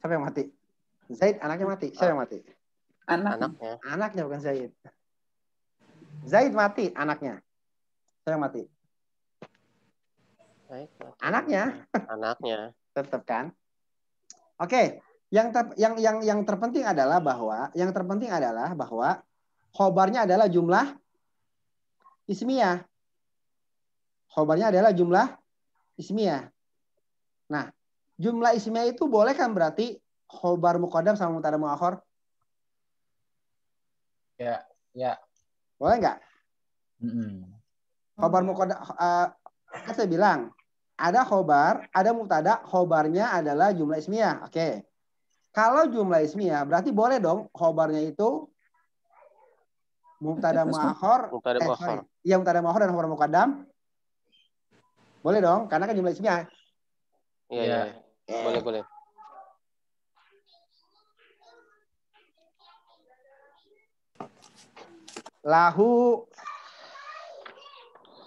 B: Siapa yang mati? Zaid, anaknya mati. Siapa yang mati?
D: Anaknya.
B: Anaknya bukan Zaid. Zaid mati, anaknya. Siapa yang mati?
D: Zaid mati. Anaknya.
B: Tetap kan? Oke, yang terpenting adalah bahwa khobarnya adalah jumlah ismiyah. Khobarnya adalah jumlah ismiyah. Nah, jumlah ismiyah itu boleh kan berarti khobar muqaddam sama mubtada muakhar?
C: Ya.
B: Boleh nggak? Khobar muqaddam, kan saya bilang ada khobar, ada mubtada, khobarnya adalah jumlah ismiyah. Oke. Kalau jumlah ismiyah berarti boleh dong khobarnya itu mubtada muakhar. Iya, mubtada muakhar dan khobar muqaddam. Boleh dong, karena kan jumlah ismiyah.
D: Iya. Boleh.
B: Lahu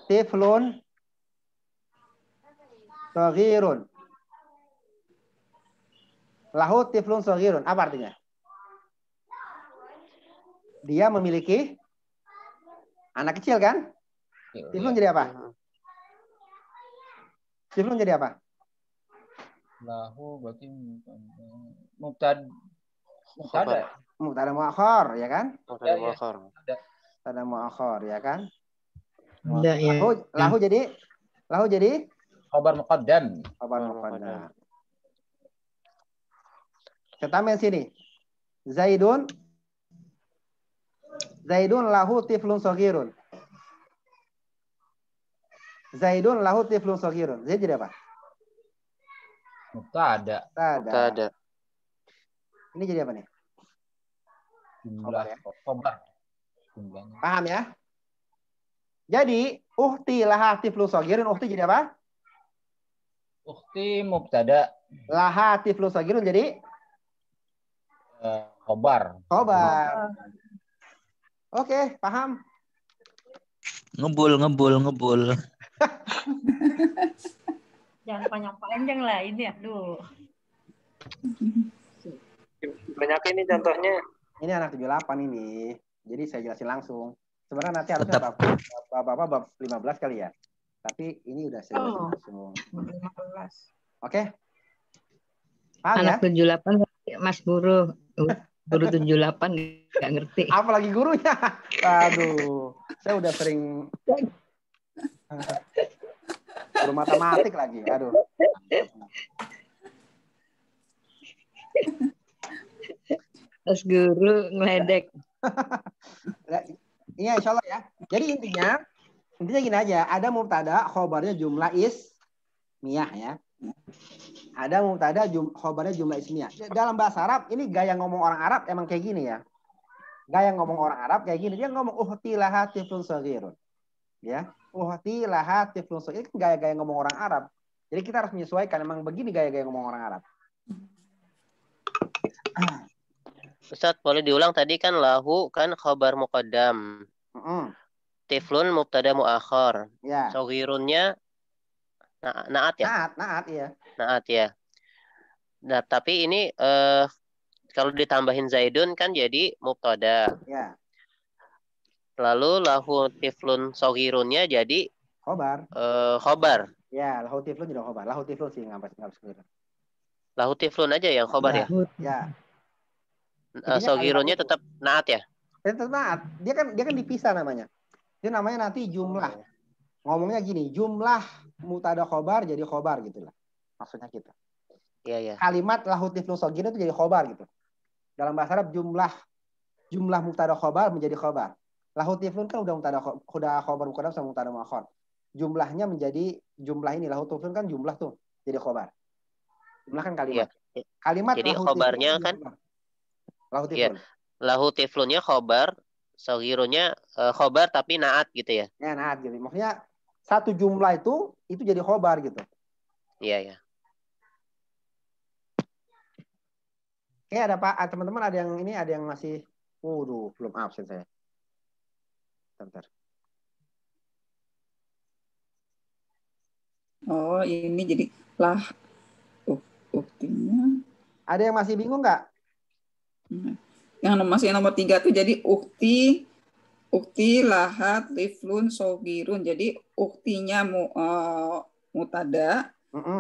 B: tiflun saghirun. Lahu tiflun saghirun. Apa artinya? Dia memiliki anak kecil kan? Tiflun jadi apa? Tiflun jadi apa?
C: Lahu berarti mubtada
B: muakhar, ya kan?
D: Mubtada
B: muakhar, ya kan?
E: Ya.
B: Lahu jadi
C: khobar muqaddam.
B: Kita main sini. Zaidun lahu tiflun saghirun. Zaidun lahu tiflun saghirun. Zaid jadi apa?
C: Mubtada.
B: Ini jadi apa nih?
C: Jumlah khobar.
B: Paham ya? Jadi, ukhti laha tiflun saghirun, ukhti jadi apa?
C: Ukhti mubtada.
B: Laha tiflun saghirun jadi
C: khobar.
B: Oke, paham?
H: Ngebul.
E: Jangan panjang-panjang lah ini, aduh.
F: Banyak ini contohnya.
B: Ini anak 78 ini. Jadi saya jelasin langsung. Sebenarnya nanti harusnya Bapak bab 15 kali ya. Tapi ini udah saya jelasin langsung.
E: 15.
B: Oke? Paham
E: anak
B: ya?
E: 78 Mas Guru 78 nggak ngerti.
B: Apalagi gurunya. Aduh. Saya udah sering guru matematik lagi. Aduh.
E: Mas Guru ngeledek.
B: Iya, insya Allah ya. Jadi intinya gini aja. Ada mubtada, khobarnya jumlah ismiyah ya. Ada mubtada, khobarnya jumlah ismiyah. Dalam bahasa Arab, ini gaya ngomong orang Arab emang kayak gini ya. Gaya ngomong orang Arab kayak gini. Dia ngomong uhti laha tiflun saghirun. Ya. Uhti laha tiflun saghirun. Ini kan gaya-gaya ngomong orang Arab. Jadi kita harus menyesuaikan. Emang begini gaya-gaya ngomong orang Arab.
D: Ustadz, boleh diulang tadi kan lahu kan khabar muqaddam. Tiflun mubtada muakhar.
B: Ya.
D: Saghirunnya naat ya?
B: Naat iya.
D: Naat ya. Nah, tapi ini kalau ditambahin zaidun kan jadi mubtada.
B: Ya.
D: Lalu lahu tiflun saghirunnya jadi
B: khobar.
D: Khobar.
B: Ya, lahu tiflun jadi khobar. Lahu tiflun sih ngapa sekalian.
D: Lahu tiflun aja yang khobar ya?
B: Ya.
D: Saghirunnya tetap naat ya?
B: Tetap naat. Dia kan dipisah namanya. Itu namanya nanti jumlah. Ngomongnya gini, jumlah mubtada khobar jadi khobar gitulah. Maksudnya kita.
D: Iya.
B: Kalimat lahu tiflun soghirun itu jadi khobar gitu. Dalam bahasa Arab jumlah mubtada khobar menjadi khobar. Lahu tiflun kan udah khobar muqaddam sama mubtada muakhar. Jumlahnya menjadi jumlah ini lahu tiflun kan jumlah tuh jadi khobar. Jumlah kan kalimat.
D: Iya.
B: Kalimat
D: Jadi
B: lahu
D: khobarnya
B: tiflun
D: kan
B: lahu
D: iya.
B: tiflun.
D: Lahu tiflunnya khobar, soghirunnya khobar tapi naat gitu ya.
B: Ya, naat gitu. Maksudnya satu jumlah itu jadi khobar gitu.
D: Iya.
B: Oke, ada Pak, teman-teman ada yang ini, ada yang masih, belum absen saya. Bentar.
A: Oh, ini jadi lah uktinya.
B: Ada yang masih bingung nggak?
A: Yang masih nomor 3 tuh jadi ukti lahat tiflun sogirun. Jadi uktinya mutada.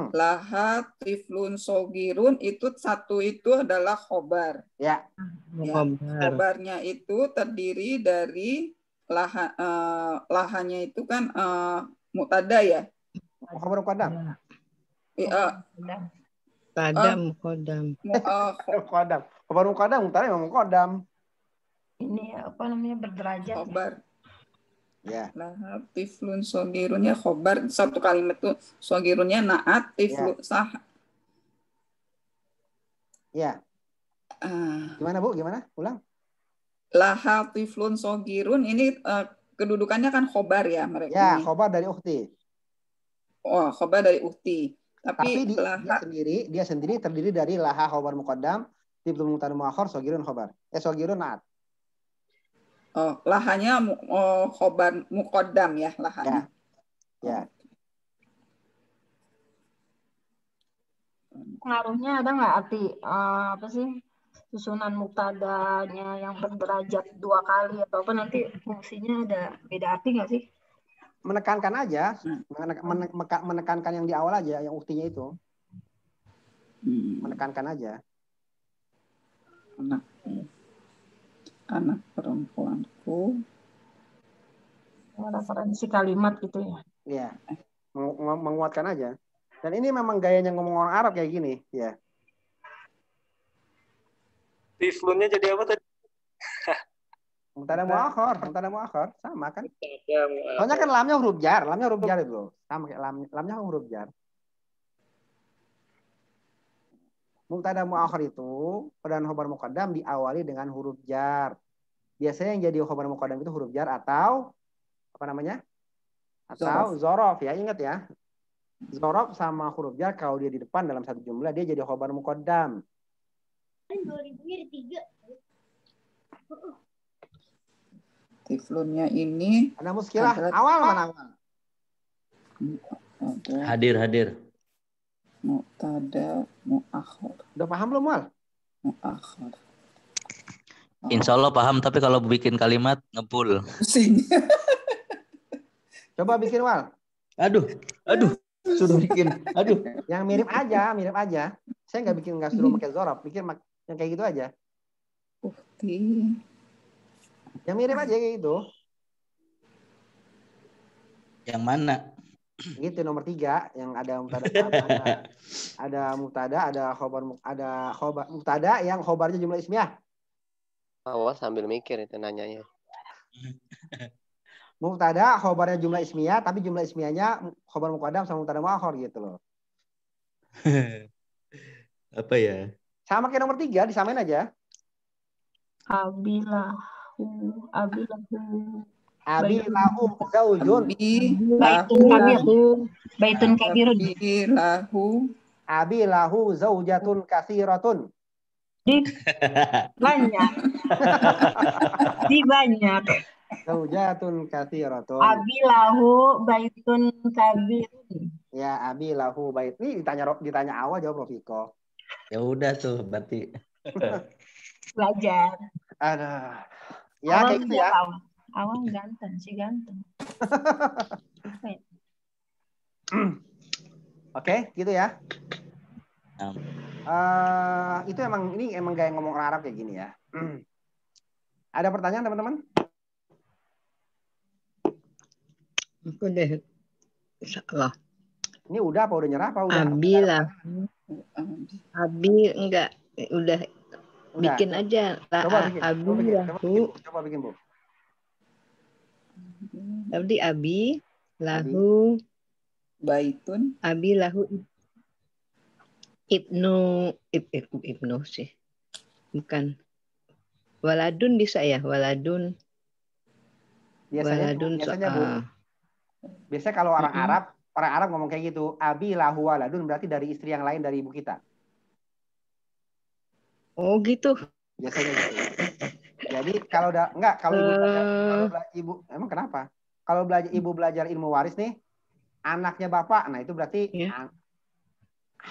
A: Lahat tiflun sogirun itu satu itu adalah khobar.
B: Ya.
A: Khobarnya itu terdiri dari lahannya itu kan mutada ya.
B: Khobar muqaddam.
E: Muqaddam.
B: Khobar muqaddam, mutada memang muqaddam.
E: Ini apa namanya berderajat.
A: Khobar.
B: Ya.
A: Lahat tiflun sogirunnya khobar, satu kalimat itu sogirunnya naat tiflun sah.
B: Ya. Gimana Bu? Gimana? Ulang.
A: Lahat tiflun sogirun ini kedudukannya kan khobar ya mereka.
B: Ya,
A: ini.
B: khobar dari ukti.
A: Oh, khobar dari ukti. Tapi
B: dia sendiri terdiri dari laha khobar muqaddam, tiflun mutada muakhar, sogirun khobar. Sogirun naat.
A: Oh, lahanya khobar muqaddam ya lahanya.
B: Ya.
E: Pengaruhnya ada nggak arti apa sih susunan mubtadanya yang berderajat 2 kali atau apa nanti fungsinya ada beda arti nggak sih?
B: Menekankan aja, menekankan yang di awal aja, yang uktinya itu. Menekankan aja.
A: Anak perempuanku.
E: Referensi kalimat gitu ya.
B: Iya. Menguatkan aja. Dan ini memang gayanya ngomong orang Arab kayak gini, ya.
F: Tiflunnya jadi apa tadi?
B: Mutada muakhar, sama kan? Soalnya kan lamnya huruf jar itu. Sama kayak lamnya huruf jar. Mubtada muakhar itu pada khobar muqaddam diawali dengan huruf jar. Biasanya yang jadi khobar muqaddam itu huruf jar atau apa namanya? Atau zorof ya, ingat ya. Zorof sama huruf jar kalau dia di depan dalam satu jumlah dia jadi khobar muqaddam.
I: 2000-nya ada 3.
A: Tiflunnya ini
B: ada muskilah. Awal mana awal?
H: Hadir.
A: Mutada muakhar.
B: Udah paham belum, Wal?
A: Muakhar.
H: Insya Allah paham, tapi kalau bikin kalimat ngebul.
A: Pusing.
B: Coba bikin, Wal.
H: Aduh. Sudah bikin. Aduh.
B: Yang mirip aja. Saya nggak suruh pakai zorof, bikin yang kayak gitu aja.
A: Ukti.
B: Yang mirip aja kayak gitu.
H: Yang mana?
B: Gitu nomor 3 yang ada mutada ada mutada, ada khobar mutada yang khobarnya jumlah ismiyah.
D: Awas sambil mikir itu nanyanya.
B: Mutada khobarnya jumlah ismiyah tapi jumlah ismiyahnya khobar muqaddam sama mutada muakhar gitu loh.
H: Apa ya?
B: Sama kayak nomor 3 disamain aja. Abilahu zaujun.
E: Baitun kabirun.
B: Abilahu zaujatun katsiratun.
E: Banyak. Banyak.
B: Zaujatun katsiratun.
E: Abilahu baitun kabirun.
B: Ya, abilahu bait. Ini ditanya awal jawab Rofiko.
H: Ya udah tuh berarti.
E: Belajar.
B: Ada. Ya kayak gitu ya.
E: Awal ganteng.
B: Oke, gitu ya. Itu emang gaya ngomong Arab kayak gini ya. Ada pertanyaan teman-teman?
E: Aku deh. Salah.
B: Ini udah apa udah nyerah apa udah?
J: Abi enggak, udah bikin aja.
B: Coba bikin.
J: Abi lahu.
B: Coba bikin, Bu.
J: Berarti abi lahu
A: baitun.
J: Abi lahu ibnu sih. Bukan. Waladun bisa ya, waladun.
B: Biasanya Bu. Biasanya kalau orang Arab ngomong kayak gitu, abi lahu waladun berarti dari istri yang lain dari ibu kita.
J: Oh gitu.
B: Biasanya gitu. Jadi kalau ibu emang kenapa? Kalau ibu belajar ilmu waris nih, anaknya bapak, nah itu berarti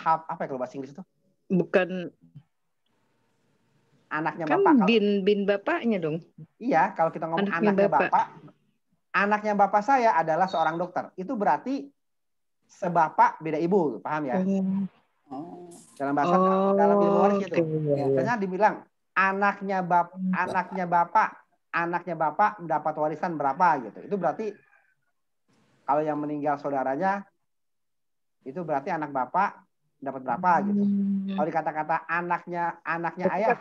B: apa ya kalau bahasa Inggris itu?
J: Bukan.
B: Anaknya
J: kan
B: bapak.
J: Bin bapaknya dong.
B: Iya, kalau kita ngomong anaknya bapak. Anaknya bapak saya adalah seorang dokter. Itu berarti sebapak beda ibu, paham ya? Dalam bahasa dalam ilmu waris gitu. Biasanya dibilang anaknya bapak dapat warisan berapa gitu. Itu berarti kalau yang meninggal saudaranya itu berarti anak bapak dapat berapa gitu. Kalau dikata-kata anaknya ayah.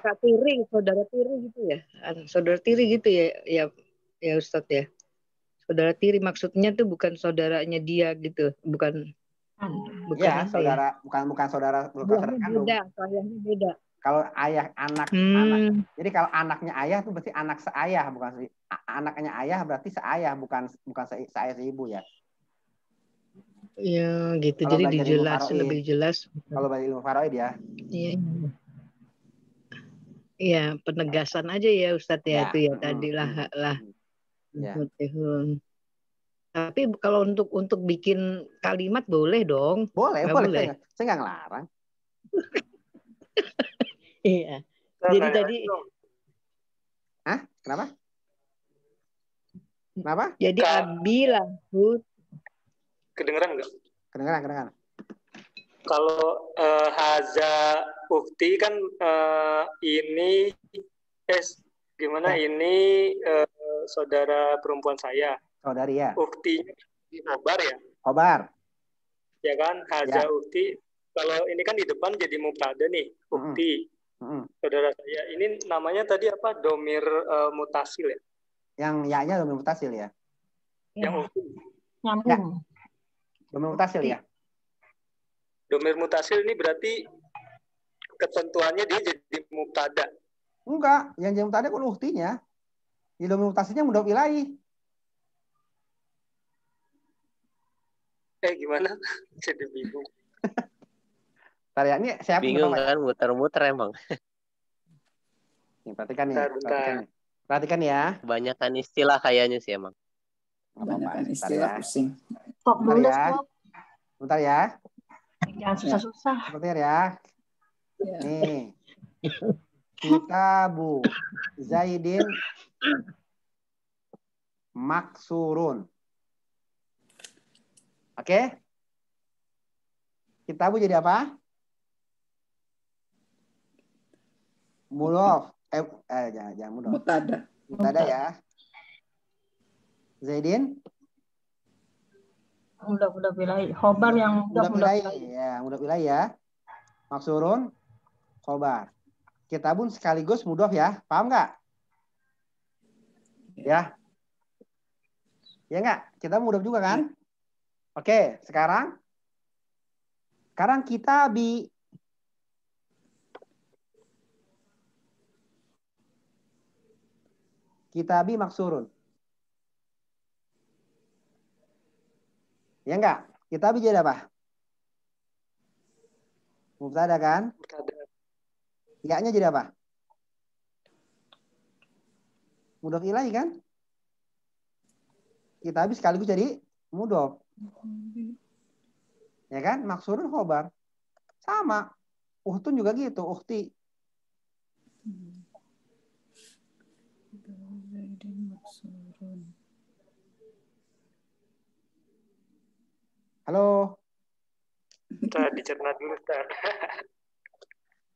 J: Saudara tiri gitu ya. Saudara tiri gitu ya Ustadz ya. Saudara tiri maksudnya tuh bukan saudaranya dia gitu, bukan
B: ya, saudara ya? bukan saudara kandung.
J: Ayahnya beda.
B: Kalau ayah anak. Jadi kalau anaknya ayah tuh berarti anak seayah, bukan anaknya ayah berarti seayah, bukan seayah seibu ya.
J: Iya gitu. Jadi dijelasin lebih jelas.
B: Kalau belajar ilmu faraid ya.
J: Iya. Iya, penegasan aja ya Ustadz ya itu ya tadi lah. Ya. Tapi kalau untuk bikin kalimat boleh dong.
B: Boleh. Saya nggak ngelarang.
J: Iya. Jadi tadi.
B: Hah? Kenapa?
J: Jadi abi lahu.
F: Kedengeran nggak?
B: Kedengeran.
F: Kalau haza ukti kan ini gimana ini saudara perempuan saya.
B: Saudari ya.
F: Uktinya khobar ya.
B: Khobar.
F: Ya kan haza ukti. Kalau ini kan di depan jadi mubtada nih ukti. Saudara saya ini namanya tadi apa? Domir mutasil ya.
B: Yang ya-nya domir mutasil ya.
F: Yang ukti.
E: Nyambung.
B: Domir mutasil ya.
F: Domir mutasil ini berarti ketentuannya dia jadi mubtada.
B: Enggak, yang jadi mubtada kan uktinya. Di domir mutasilnya mudhof ilaih.
F: Gimana? Jadi bingung.
B: Ya, ini saya
D: bingung kan, muter-muter emang.
B: Nih, perhatikan ya.
D: Kebanyakan istilah kayaknya sih emang.
A: Kebanyakan istilah pusing.
E: Stop dulu, stop.
B: Bentar ya.
E: Jangan susah-susah.
B: Bentar ya. Nih. Kitabu Zaidin maksurun. Oke? Kitabu jadi apa? Mudhof. Jangan mudhof. Mubtada ya. Zaidin?
E: Udah wilayah. Khobar yang
B: udah wilayah. Ya, udah wilayah ya. Maksurun khobar. Kitabun sekaligus mudhof ya. Paham nggak? Ya. Ya nggak? Kita mudhof juga kan? Oke, sekarang kitabi. Kitabi maksurun. Ya enggak? Kitabi jadi apa? Mubtada kan? Ya-nya jadi apa? Mudhof ilaih kan? Kitabi sekaligus jadi mudhof. Ya kan? Maksurun khobar. Sama. Uhtun juga gitu, ukhti. Halo.
F: Kita dicerna dulu, Ustaz.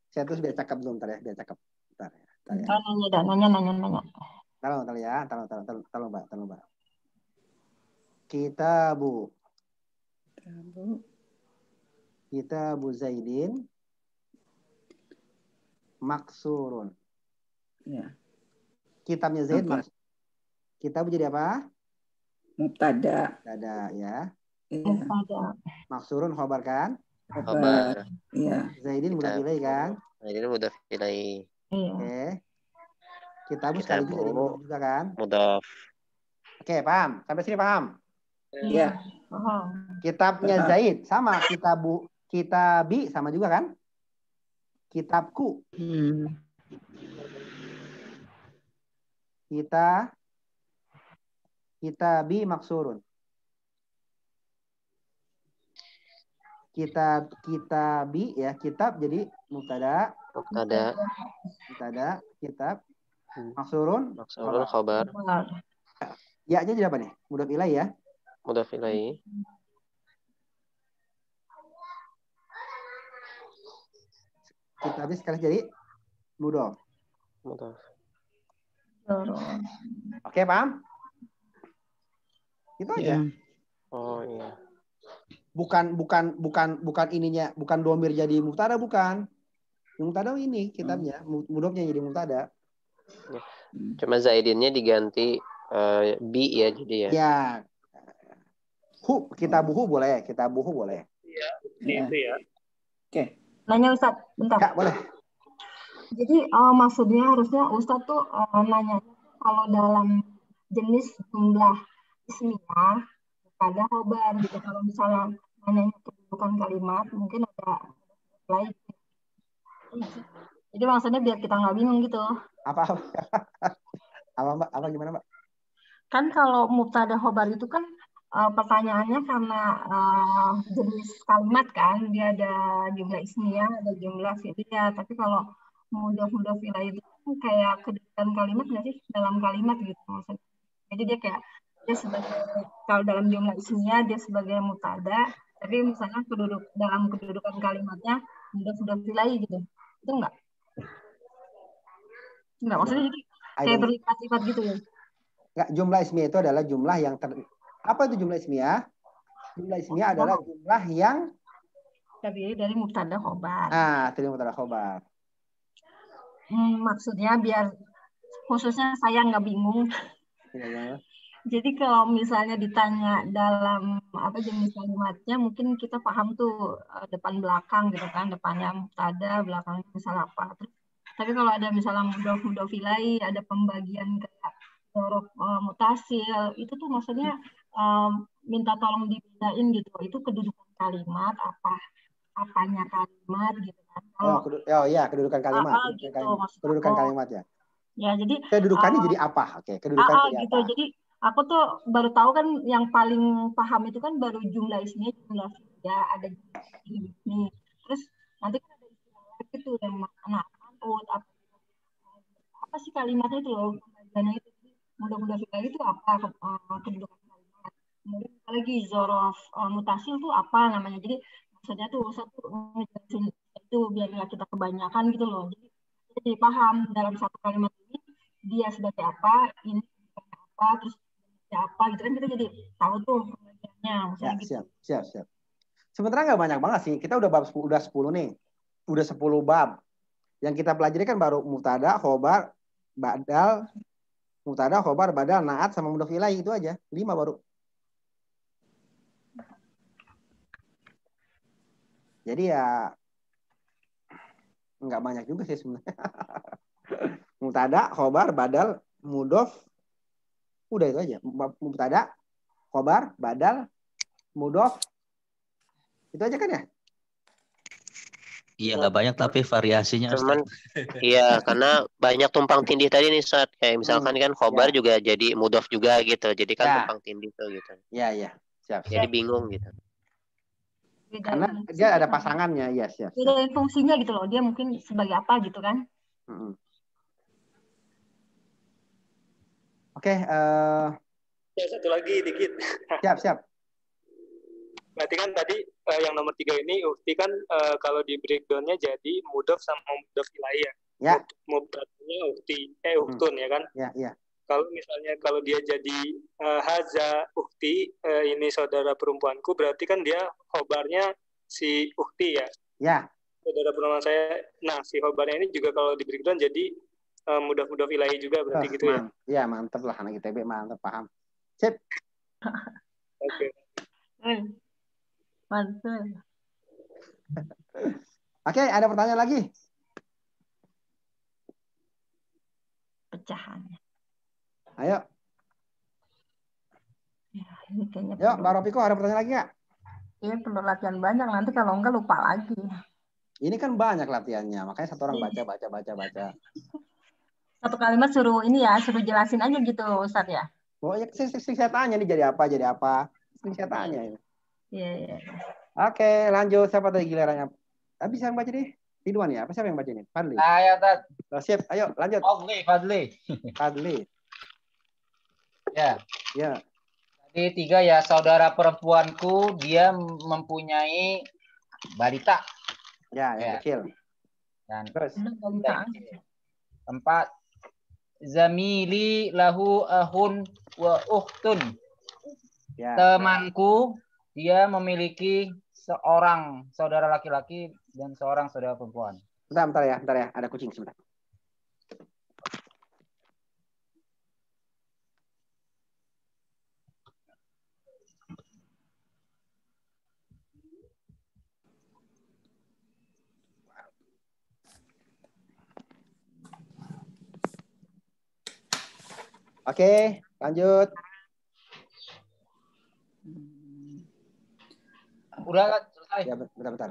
B: Saya terus biar cakep belum, ntar ya. Biar cakep. Ntar ya.
E: Nanya.
B: Taruh, Mbak. Kitabu Kitabu Zaidin maksurun.
A: Ya.
B: Kitabnya Zaid
A: Oke.
B: Kitab jadi apa?
A: Mubtada.
B: Mubtada ya.
A: Iya.
B: Maksurun khobar kan?
D: Khobar.
A: Iya.
B: Zaidin mudhaf ilaih kan?
D: Zaidin mudhaf ilaih.
B: Oke. Kitabu sekaligus jadi mudhaf juga kan?
D: Mudhaf.
B: Oke, paham? Sampai sini paham?
A: Iya.
B: Kitabnya Zaid sama kitabi sama juga kan? Kitabku. Kitabi maksurun. Kitabi ya, kitab jadi mubtada, kitab, maksurun
D: khobar.
B: Ya aja jadi apa nih? Mudhaf ilaih ya.
D: Mudhaf ilaih.
B: Kitabnya sekali jadi mudhaf. Oke, paham? Itu aja.
D: Oh iya.
B: Bukan ininya, bukan domir jadi mubtada, bukan. Mubtada ini kitabnya, mudhafnya jadi mubtada.
D: Ya. Cuma Zaidinnya diganti bi ya jadi ya.
B: Ya. Kitabuhu boleh, kitabuhu boleh.
F: Iya, itu ya.
A: Oke.
E: Nanya Ustaz, bentar.
B: Ya, boleh.
E: Jadi maksudnya harusnya Ustaz tuh nanya kalau dalam jenis jumlah ismiyah ada khobar gitu. Kalau misalnya nanya kedudukan kalimat mungkin ada lain. Jadi maksudnya biar kita nggak bingung gitu.
B: Apa Mbak? Apa gimana Mbak?
E: Kan kalau mubtada khobar itu kan pertanyaannya karena jenis kalimat kan, dia ada jumlah ismiyah, ada jumlah fi'liyah. Tapi kalau mudhaf ilaih itu kan kayak kedudukan kalimat nggak sih dalam kalimat gitu maksudnya. Jadi dia kayak dia sebagai, kalau dalam jumlah ismiyah dia sebagai mubtada, tapi misalnya dalam kedudukan kalimatnya mudhaf ilaih gitu. Itu enggak? Enggak, maksudnya jadi kayak berlipat-lipat gitu ya.
B: Enggak, jumlah ismiyah itu adalah jumlah yang apa itu jumlah ismiyah? Jumlah ismiyah adalah jumlah yang
E: terdiri dari mubtada khobar.
B: Terdiri mubtada khobar.
E: Maksudnya biar khususnya saya nggak bingung.
B: Ya.
E: Jadi kalau misalnya ditanya dalam apa jenis kalimatnya, mungkin kita paham tuh depan belakang gitu kan, depannya mubtada, belakangnya misal apa. Tapi kalau ada misalnya mudhaf ilaih, ada pembagian kayak dzaraf mutasil, itu tuh maksudnya minta tolong dibedain gitu. Itu kedudukan kalimat apanya kalimat gitu kan.
B: Kedudukan kalimat. Kedudukan kalimat ya.
E: Ya, jadi
B: kedudukannya jadi apa? Oke, kedudukan jadi
E: gitu.
B: apa?
E: Jadi aku tuh baru tahu kan yang paling paham itu kan baru jumlah ismiyah, jumlah fi'liyah, ada ini. Terus nanti kan ada istilah lagi tuh yang mana apa sih kalimatnya itu loh, pembagiannya itu. Mudhaf ilaih itu apa kedudukan kalimat. Kemudian lagi dzaraf mutasil itu apa namanya. Jadi maksudnya tuh satu ngejelasin itu biar nggak kita kebanyakan gitu loh. Jadi paham dalam satu kalimat ini dia sebagai apa, ini sebagai apa, terus sebagai apa gitu kan, kita jadi tahu tuh pembagiannya.
B: Ya, gitu. Siap. Sebenarnya nggak banyak banget sih. Kita udah 10 nih. Udah 10 bab. Yang kita pelajari kan baru mubtada, khobar, badal, mubtada, khobar, badal, naat sama mudhaf ilaih, itu aja. 5 baru. Jadi ya nggak banyak juga sih sebenarnya. Mubtada, khobar, badal, mudhaf, udah itu aja. Mubtada, khobar, badal, mudhaf, itu aja kan ya?
H: Iya, nggak banyak tapi variasinya.
D: Cuman iya, karena banyak tumpang tindih tadi nih Ustaz. Kayak misalkan kan khobar juga jadi mudhaf juga gitu. Jadi kan tumpang tindih tuh gitu.
B: Iya. Siap.
D: Jadi bingung gitu.
B: Karena dia ada pasangannya, ya siap.
E: Beda fungsinya gitu loh. Dia mungkin sebagai apa gitu kan?
B: Oke.
F: Satu lagi dikit.
B: Siap.
F: Berarti kan tadi yang nomor 3 ini ukti kan kalau di breakdown-nya jadi mudhaf sama mudhaf ilaih ya.
B: Ya.
F: Mubtadanya uktun ya kan?
B: Ya.
F: Kalau misalnya kalau dia jadi haza ukti, ini saudara perempuanku, berarti kan dia khobarnya si ukti ya.
B: Ya.
F: Saudara bernama saya. Nah, si khobarnya ini juga kalau di breakdown jadi mudah-mudah ilahi juga berarti gitu ya.
B: Iya, mantep lah anak ITB, mantep, paham. Sip.
F: Oke.
E: Mantap.
B: Oke, ada pertanyaan lagi?
E: Pecahannya.
B: Ayo.
E: Ya, ini kayaknya
B: Yuk, Mbak Ropiko, ada pertanyaan lagi nggak?
E: Iya, perlu latihan banyak. Nanti kalau enggak lupa lagi.
B: Ini kan banyak latihannya, makanya satu orang baca.
E: Satu kalimat suruh ini ya, suruh jelasin aja gitu, Ustadz ya.
B: Oh ya, saya tanya nih jadi apa? Sering saya tanya ini.
E: Iya.
B: Oke, lanjut. Siapa tadi gilirannya? Habis yang baca deh. Ridwan ya? Apa siapa yang baca ini? Fadli.
C: Ayo, Tad.
B: Siap, ayo lanjut. Fadli.
C: Ya. Tadi 3 ya, saudara perempuanku dia mempunyai balita.
B: Ya, yang kecil.
C: Dan
B: terus
C: 4 zamili lahu ahun wa ukhtun.
B: Ya.
C: Temanku dia memiliki seorang saudara laki-laki dan seorang saudara perempuan.
B: Bentar ya. Ada kucing sebentar. Oke, lanjut.
C: Udah kan selesai.
B: Ya, bentar.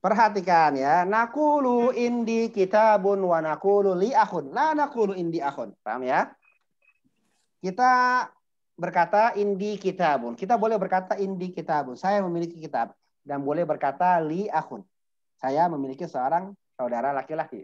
B: Perhatikan ya. Nakulu indi kitabun wa nakulu li akhun. La nakulu indi akhun. Paham ya? Kita berkata indi kitabun. Kita boleh berkata indi kitabun. Saya memiliki kitab. Dan boleh berkata li akhun. Saya memiliki seorang saudara laki-laki.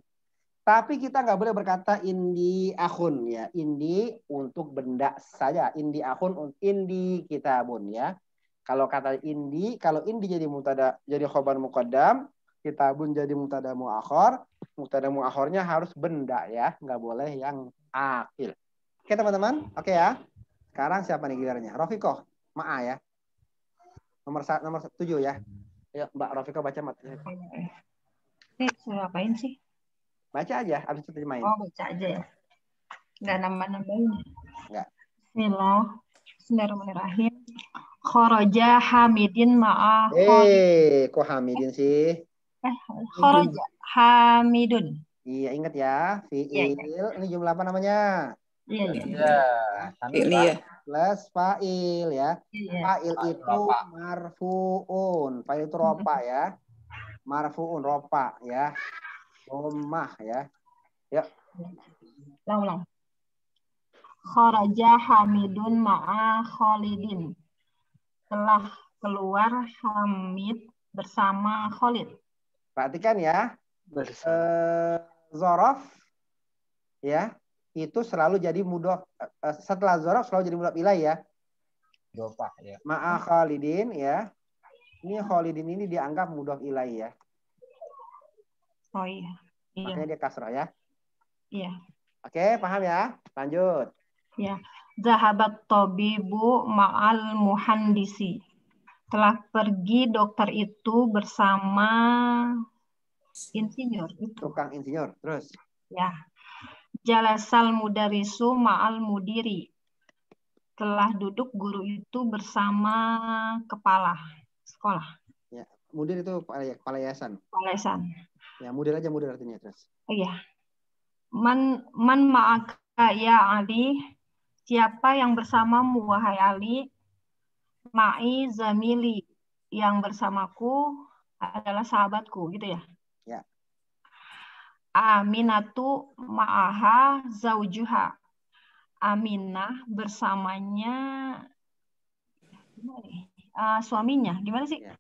B: Tapi kita nggak boleh berkata indi akhun ya. Indi untuk benda saja. Indi akhun, indi kitabun ya. Kalau kata indi, kalau indi jadi mutada, jadi khobar muqaddam, kitabun jadi mutada muakhor. Mutada muakhornya harus benda ya, nggak boleh yang akil. Oke teman-teman, oke ya. Sekarang siapa nih gilirannya? Rofiko, Ma'a ya. Nomor 7 ya. Ayo Mbak Rofiko baca mat.
E: Suruh apain sih?
B: Baca aja, habis itu main.
E: Oh, baca aja ya. Nggak nambah-nambahin.
B: Nggak.
E: Bismillahirrahmanirrahim. Kharaja Hamidin ma'a
B: kok Hamidin sih?
E: Kharaja Hamidun.
B: Iya, ingat ya. Fi'il. Ya. Ini jumlah apa namanya?
E: Iya.
B: Plus fa'il ya. Fa'il itu marfu'un. Fa'il itu ropa ya. Marfu'un ropa ya. Dhammah ya. Yuk.
E: Ulang. Kharaja Hamidun ma'a Khalidin. Telah keluar Hamid bersama Khalid.
B: Perhatikan ya. Zorof ya. Itu selalu jadi mudhof. Setelah zorof selalu jadi mudhof ilaih ya.
C: Dopa ya.
B: Ma'a Khalidin ya. Ini Khalidin ini dianggap mudhof ilaih ya.
E: Oh iya.
B: Makanya dia kasrah ya.
E: Iya.
B: Oke, paham ya? Lanjut.
E: Ya. Zahabat tabibu ma'al muhandisi. Telah pergi dokter itu bersama insinyur itu.
B: Tukang insinyur. Terus.
E: Ya. Jalasal mudarisu ma'al mudiri. Telah duduk guru itu bersama kepala sekolah.
B: Ya, mudir itu kepala yayasan.
E: Kepala yayasan.
B: Ya, mudir aja mudir artinya terus.
E: Iya. Man ma'aka ya Ali. Siapa yang bersamamu wahai Ali? Ma'i zamili. Yang bersamaku adalah sahabatku, gitu ya.
B: Ya.
E: Aminatu ma'aha zaujuha. Aminah bersamanya suaminya. Gimana sih?
B: Ya.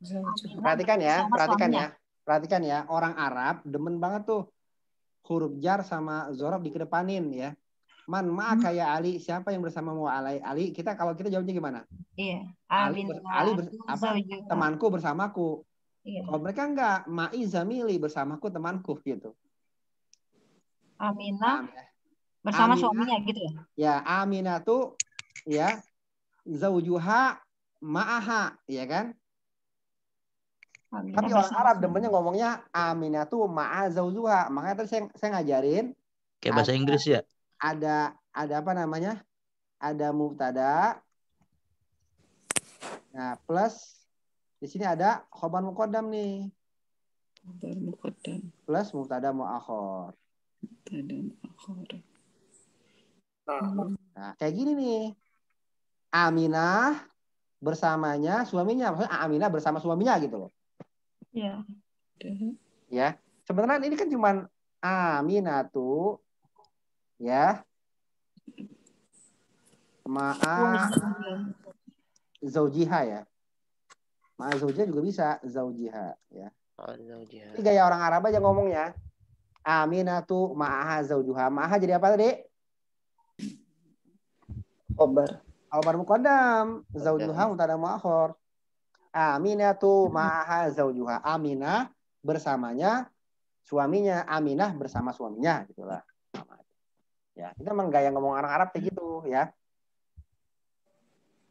B: Perhatikan ya. Orang Arab demen banget tuh huruf jar sama zorof dikedepanin ya. Man ma'aka ya Ali, siapa yang bersamamu Ali? Kalau kita jawabnya gimana?
E: Iya.
B: Temanku bersamaku.
E: Iya.
B: Kalau mereka enggak, ma'i zamili bersamaku temanku gitu.
E: Aminah Bersama
B: Aminah,
E: suaminya gitu ya?
B: Ya, Aminah tuh ya zaujuha ma'aha, ya kan? Tapi orang Arab demennya ngomongnya Aminah tuh ma'a zaujuha. Makanya tadi saya ngajarin
H: kayak bahasa Inggris ya.
B: Ada apa namanya? Ada mubtada. Nah, plus di sini ada khobar muqaddam nih.
A: Khobar muqaddam.
B: Plus mubtada muakhar.
A: Mubtada muakhar.
B: Nah, kayak gini nih. Aminah bersamanya suaminya, maksudnya Aminah bersama suaminya gitu loh.
E: Iya.
B: Ya, sebenarnya ini kan cuman Aminatu ya ma'a zaujiha ya. Ma'a zaujiha juga bisa zaujiha ya. Ini gaya orang Arab aja ngomongnya. Aminatu ma'aha zaujuha. Ma'aha jadi apa tadi? Khobar muqaddam. Zaujuha mubtada muakhar. Aminatu ma'aha zaujuha. Aminah bersamanya suaminya. Aminah bersama suaminya gitulah. Ya, itu emang gaya ngomong orang Arab kayak gitu ya.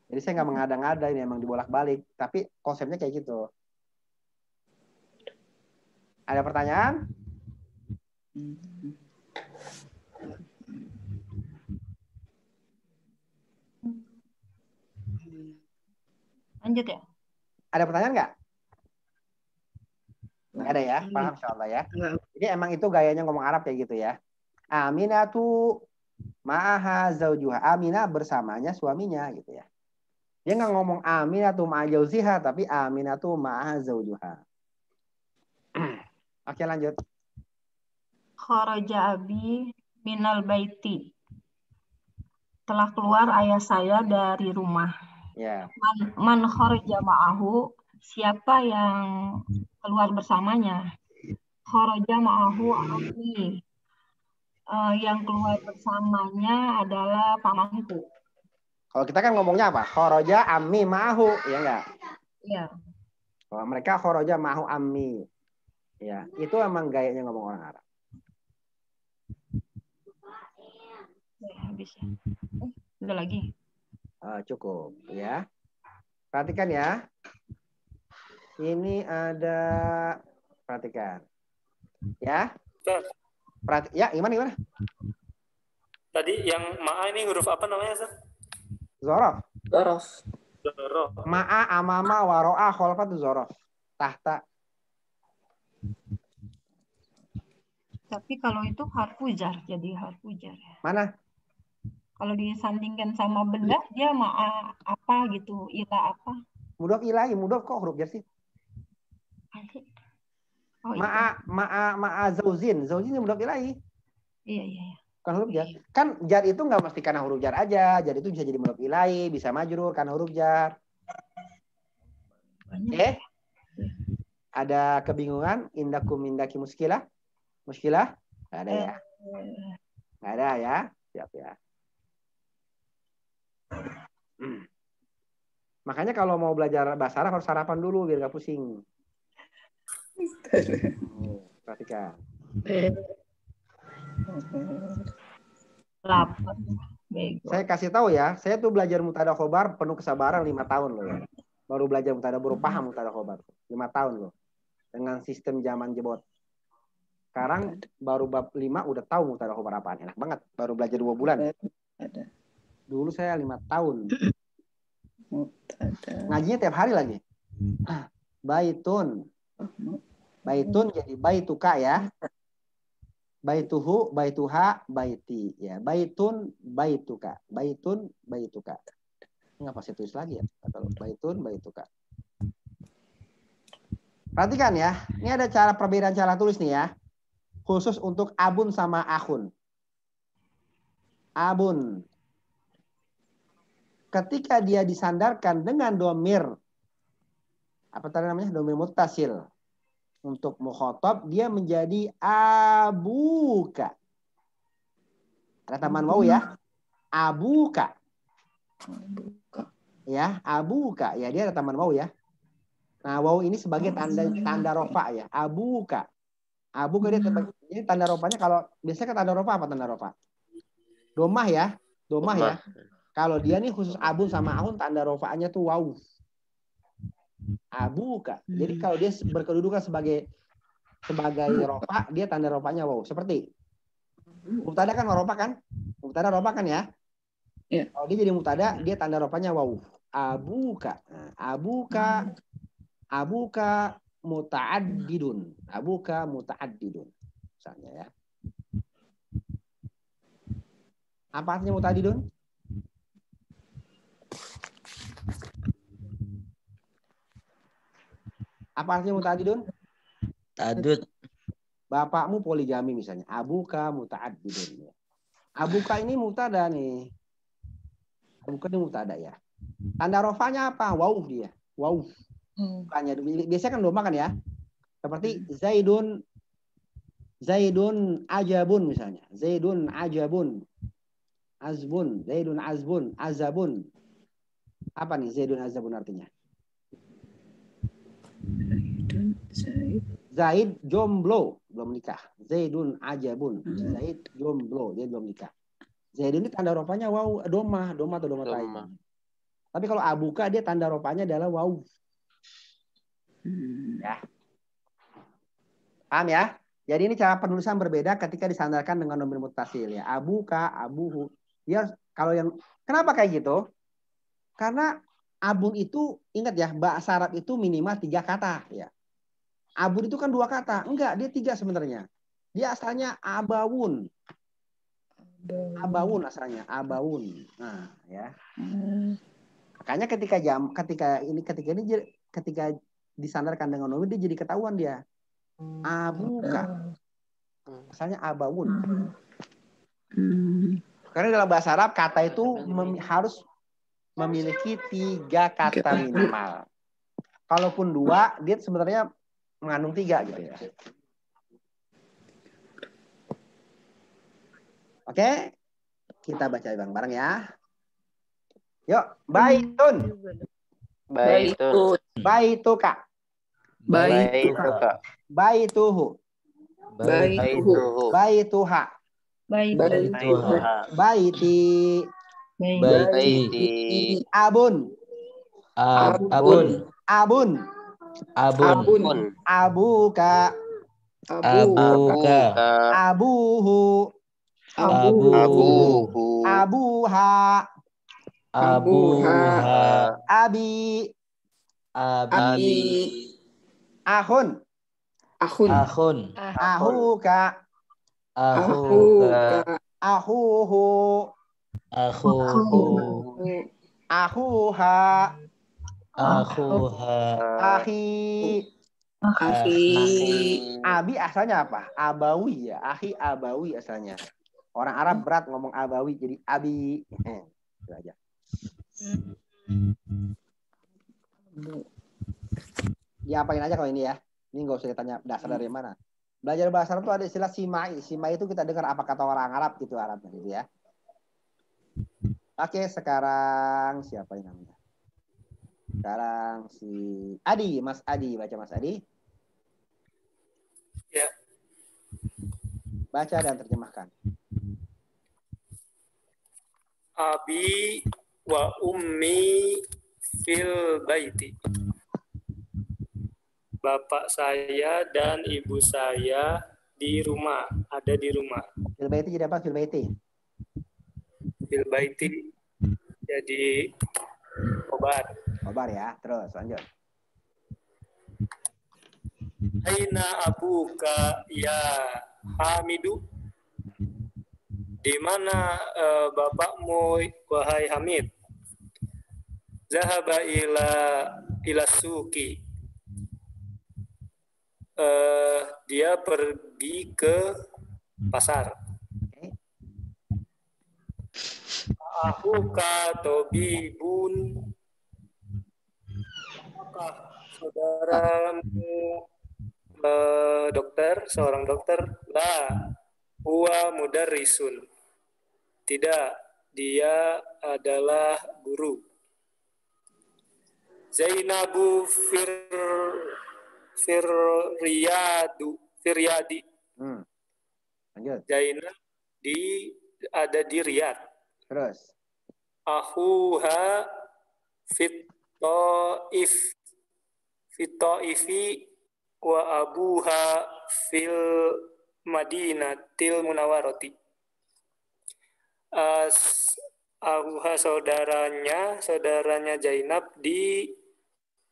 B: Jadi saya nggak mengada-ngada, ini emang dibolak-balik, tapi konsepnya kayak gitu. Ada pertanyaan?
E: Lanjut ya.
B: Ada pertanyaan nggak? Nggak ada ya, paham insyaallah ya. Jadi emang itu gayanya ngomong Arab kayak gitu ya. Aminatu ma'aha zaujuha. Aminah bersamanya suaminya gitu ya. Dia nggak ngomong Aminatu ma'a jauziha, tapi Aminatu ma'aha zaujuha. Oke, lanjut.
E: Kharaja abi minal baiti. Telah keluar ayah saya dari rumah.
B: Ya.
E: Man kharaja ma'ahu, siapa yang keluar bersamanya? Kharaja ma'ahu abi. Yang keluar bersamanya adalah pamanku.
B: Kalau kita kan ngomongnya apa? Kharaja ammi ma'ahu, ya enggak?
E: Iya.
B: Kalau mereka kharaja ma'ahu ammi. Ya, itu emang gayanya ngomong orang Arab.
E: Habis ya. Udah lagi.
B: Cukup ya. Perhatikan ya. Ini ada, perhatikan. Ya. Ya, gimana?
F: Tadi yang ma'a ini huruf apa namanya, Ustaz?
B: Zorof.
F: Zorof.
B: Ma'a, amama, waro'a, kholfa itu zorof. Tahta.
E: Tapi kalau itu harfu jar, jadi harfu jar.
B: Mana?
E: Kalau disandingkan sama benda, dia ma'a apa gitu, ila apa?
B: Mudhof ilahi, mudhof kok huruf jar sih?
E: Oh,
B: ma'a zauzin. Zauzin itu mudhof ilahi.
E: Iya.
B: Kan huruf jar. Kan jar itu nggak mesti karena huruf jar aja. Jar itu bisa jadi mudhof ilahi, bisa majrur karena huruf jar. Oke? Ada kebingungan? Indakum indaki muskilah? Muskilah? Nggak ada ya? Nggak ada ya? Siap ya. Makanya kalau mau belajar bahasa Arab harus sarapan dulu biar nggak pusing. Perhatikan. Saya kasih tahu ya, saya tuh belajar mubtada khobar penuh kesabaran 5 tahun loh ya. Baru belajar mubtada, baru paham mubtada khobar 5 tahun loh. Dengan sistem zaman jebot. Sekarang baru bab 5 udah tahu mubtada khobar apaan. Enak banget, baru belajar 2 bulan. Dulu saya 5 tahun. Ngajinya tiap hari lagi. Baitun jadi baituka ya. Baituhu, baituha, baiti ya. Baitun, baituka. Baitun, baituka. Ngapa saya tulis lagi ya? Kalau baitun, baituka. Perhatikan ya. Ini ada perbedaan cara tulis nih ya. Khusus untuk abun sama akhun. Abun. Ketika dia disandarkan dengan domir. Apa tadi namanya? Domir muttasil. Untuk mukhotob dia menjadi abuka. Ada tambahan waw ya. Abuka. Ya, abuka. Ya, dia ada tambahan waw ya. Nah, waw ini sebagai tanda rofa ya. Abuka. Abuka dia ini tanda rofanya kalau biasanya kan tanda rofa apa tanda rofa? Domah ya. Kalau dia nih khusus abun sama ahun, tanda rofaannya tuh waw. Abuka. Jadi kalau dia berkedudukan sebagai rofa, dia tanda rofanya waw. Seperti mubtada kan rofa kan? Mubtada rofa kan ya?
A: Iya.
B: Kalau dia jadi mubtada, dia tanda rofanya waw. Abuka. Abuka muta'addidun. Abuka muta'addidun. Misalnya ya. Apa artinya muta'addidun? Apa artinya muta'addidun?
H: Ta'addud.
B: Bapakmu poligami misalnya. Abuka muta'addidun. Abuka ini mubtada nih. Abuka ini mubtada ya. Tanda rofanya apa? Waw dia. Waw. Biasanya kan doma kan ya. Seperti Zaidun ajabun misalnya. Zaidun ajabun. Azbun. Zaidun azbun. Azabun. Apa nih Zaidun azabun artinya? Zaid jomblo, belum nikah. Zaidun ajabun. Zaid jomblo, dia belum nikah. Zaidun ini tanda rofanya waw, doma atau doma ta'i. Tapi kalau abuka dia tanda rofanya adalah waw. Ya. Paham ya? Jadi ini cara penulisan berbeda ketika disandarkan dengan dhamir muttasil ya. Abuka, abuhu. Ya kalau yang kenapa kayak gitu? Karena abun itu ingat ya, bahasa Arab itu minimal 3 kata ya. Abun itu kan 2 kata. Enggak, dia 3 sebenarnya. Dia asalnya abawun. Abawun asalnya, abawun. Nah, ya. Makanya ketika disandarkan dengan dhamir dia jadi ketahuan dia. Abuka. Asalnya abawun. Karena dalam bahasa Arab kata itu harus memiliki 3 kata minimal. Kalaupun 2, dia sebenarnya mengandung 3 gitu ya. Oke, kita baca bareng-bareng ya. Yuk, baitun. Baituka. Baituhu. Baituha. Baiti. Abun. Abuka. Abuhu. Abuha. Abi. Ahun. Ahuka. Ahuhu. Ahuha. Akhi. Abi asalnya apa? Abawi ya. Akhi abawi asalnya. Orang Arab berat ngomong abawi jadi abi. Itu aja. Diapain aja kalau ini ya. Ini nggak usah ditanya dasar dari mana. Belajar bahasa Arab itu ada istilah simai. Simai itu kita dengar apa kata orang Arab gitu Arabnya gitu ya. Oke, sekarang siapa yang namanya? Sekarang si Adi, Mas Adi, baca Mas Adi.
F: Ya.
B: Baca dan terjemahkan.
F: Abi wa ummi fil baiti. Bapak saya dan ibu saya di rumah, ada di rumah.
B: Fil baiti jadi apa? Fil baiti.
F: Fil baiti jadi obat.
B: Obat ya, terus lanjut.
F: Aina abuka ya Hamidu. Di mana bapakmu wahai Hamid? Zahaba ila suki. Dia pergi ke pasar. Ahuka tobibun. Apakah saudaramu dokter, seorang dokter? La, huwa mudarrisun. Tidak, dia adalah guru. Zainabu Firyadi.
B: Lanjut.
F: Zainab di ada di Riyadh.
B: Terus.
F: Akhuha fit Taif. Fit Taifi wa abuha fil Madinatil Munawwarati. Ahuha saudaranya Zainab di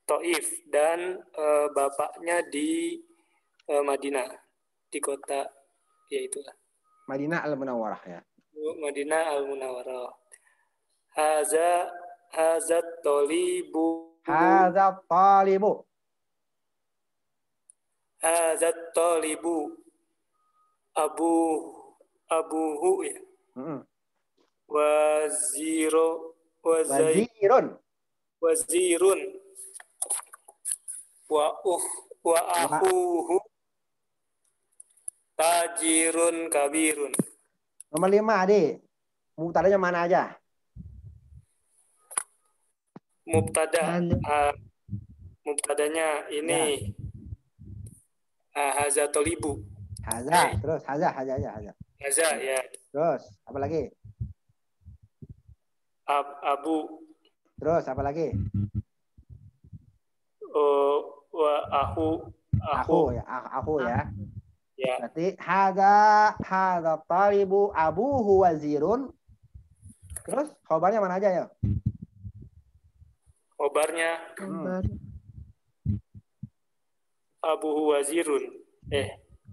F: Taif dan bapaknya di Madinah, di kota yaitu
B: Madinah Al-Munawwarah ya.
F: Madinah Al-Munawwarah. Haza talibu abuhu ya. Wazirun wa akhuhu tajirun kabirun.
B: Nomor 5 adik. Mubtadanya mana aja?
F: Mubtadanya ini haza tolibu.
B: Haza, terus haza aja.
F: Haza ya.
B: Terus apa lagi?
F: Abu.
B: Terus apa lagi? Aku ya.
F: Ya.
B: Berarti haza talibu abuhu wazirun. Terus khobarnya mana aja ya?
F: Khobarnya abuhu wazirun.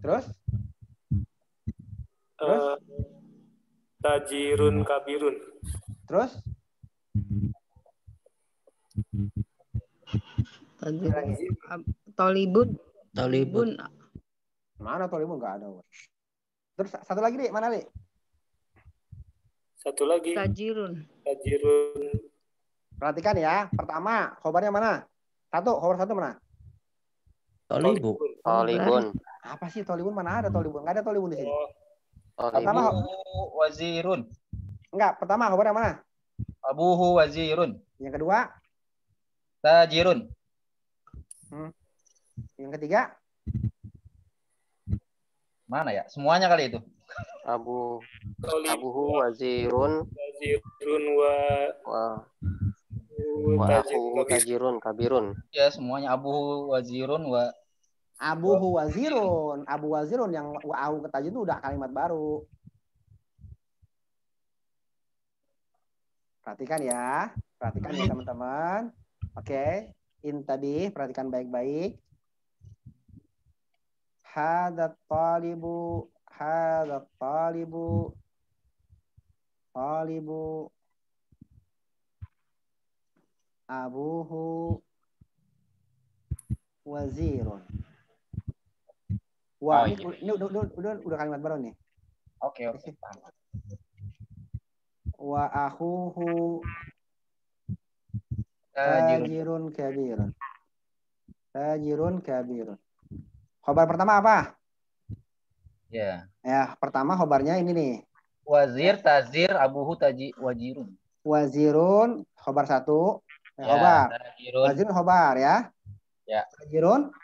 B: Terus?
F: Tajirun kabirun.
B: Terus?
J: Tolibun.
B: Mana tolibun nggak ada. Terus satu lagi Dik, mana Dik?
F: Satu lagi.
J: Tajirun.
B: Perhatikan ya. Pertama, khobarnya mana? Khobar satu mana?
D: Tolibun.
B: Apa sih tolibun? Mana ada tolibun? Nggak ada tolibun di sini.
C: Pertama wazirun.
B: Enggak, pertama khobarnya mana?
C: Abuhu wazirun.
B: Yang kedua?
C: Tajirun.
B: Yang ketiga?
C: Mana ya? Semuanya kali itu.
D: Abuhu wazirun wa tajirun kabirun.
C: Ya, semuanya abuhu wazirun wa
B: Abuhu wazirun. Abu wazirun yang wa'ahu ketaj itu udah kalimat baru. Perhatikan ya. Perhatikan ya teman-teman. Oke. Intabih, perhatikan baik-baik. Hadat talibu abuhu wazirun. Wah, ini udah kalimat baru nih.
C: Oke.
B: Wa akhuhu tajirun kabirun. Khobar pertama apa?
C: Ya.
B: Ya, pertama khobarnya ini nih.
C: Wazir, tazir, abuhu, wajirun.
B: Wazirun, khobar satu. Khobar. Wazirun khobar ya.
C: Ya.
B: Wazirun.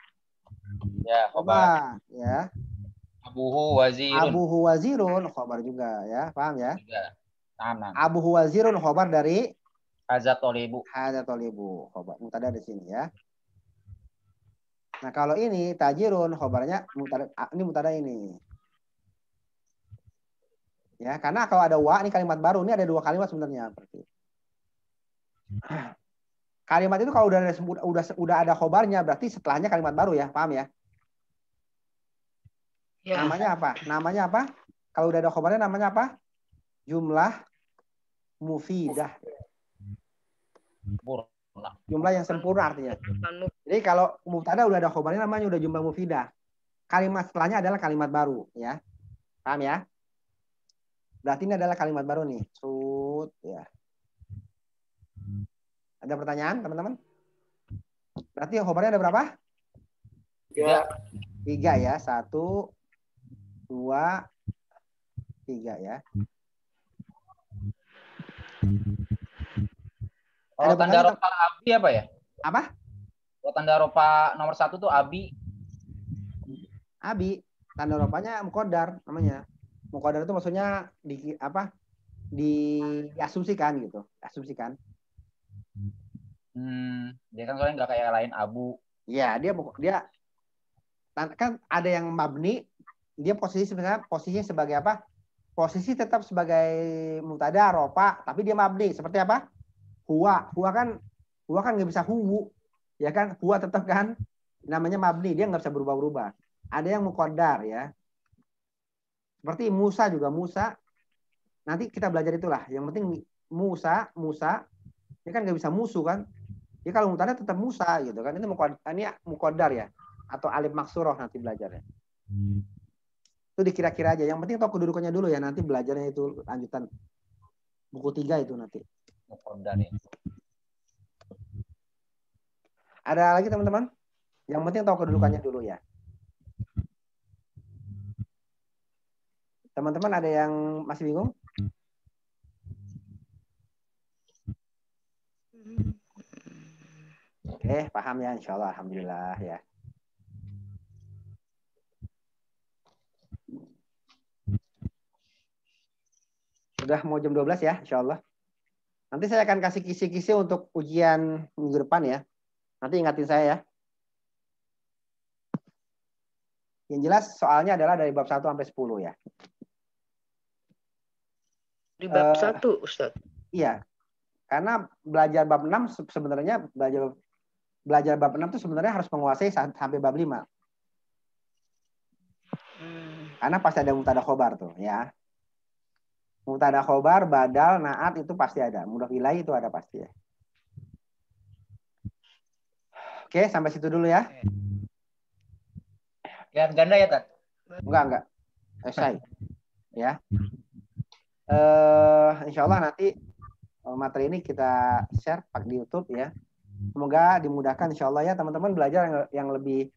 C: Ya, khobar.
B: Ya.
C: Abuhu
B: wazirun khobar juga ya. Paham ya?
C: Paham.
B: Abuhu wazirun khobar dari
C: haza tolibu.
B: Khobar mubtada di sini ya. Nah, kalau ini tajirun khobarnya mubtada ini. Ya, karena kalau ada wa ini kalimat baru, ini ada dua kalimat sebenarnya berarti. Kalimat itu kalau udah ada khobarnya berarti setelahnya kalimat baru ya, paham ya? Ya. Namanya apa? Kalau udah ada khobarnya namanya apa? Jumlah mufidah. Jumlah yang sempurna artinya. Jadi kalau mubtada udah ada khobarnya namanya udah jumlah mufidah. Kalimat setelahnya adalah kalimat baru ya. Paham ya? Berarti ini adalah kalimat baru nih. Ya. Ada pertanyaan, teman-teman? Berarti khobarnya ada berapa? 3 ya. 1, 2, 3 ya.
C: Kalau tanda ropa abi apa ya?
B: Apa?
C: Kalau tanda ropa nomor 1 tuh abi.
B: Abi. Tanda ropanya muqaddar namanya. Muqaddar itu maksudnya diasumsikan gitu, asumsikan.
C: Dia kan soalnya nggak kayak lain abu.
B: Iya, dia kan ada yang mabni, dia posisinya sebagai apa? Posisi tetap sebagai mubtada rofa, tapi dia mabni seperti apa? Huwa kan nggak bisa huwu, ya kan? Huwa tetap kan namanya mabni, dia nggak bisa berubah-ubah. Ada yang muqaddar ya. Seperti Musa juga, Musa. Nanti kita belajar itulah. Yang penting Musa, ini kan nggak bisa musuh kan? Jadi kalau mubtada tetap Musa gitu kan? Ini muqaddar ya, atau alif maksurah nanti belajarnya. Itu dikira-kira aja. Yang penting tahu kedudukannya dulu ya. Nanti belajarnya itu lanjutan buku 3 itu nanti.
C: Muqaddar ya.
B: Ada lagi teman-teman? Yang penting tahu kedudukannya dulu ya. Teman-teman ada yang masih bingung? Oke, paham ya, insya Allah, alhamdulillah ya. Sudah mau jam 12 ya, insya Allah. Nanti saya akan kasih kisi-kisi untuk ujian minggu depan ya. Nanti ingatin saya ya. Yang jelas soalnya adalah dari bab 1 sampai 10 ya.
J: Di bab 1, Ustaz.
B: Iya. Karena belajar bab 6 sebenarnya belajar bab 6 itu sebenarnya harus menguasai sampai bab 5. Karena pasti ada mubtada khobar tuh ya. Mubtada khobar, badal, naat itu pasti ada. Mudhof ilaih itu ada pasti ya. Oke, sampai situ dulu ya.
C: Lihat ganda ya, Tat?
B: Enggak. Selesai. Ya. Insya Allah nanti materi ini kita share di YouTube ya. Semoga dimudahkan insya Allah ya teman-teman belajar yang lebih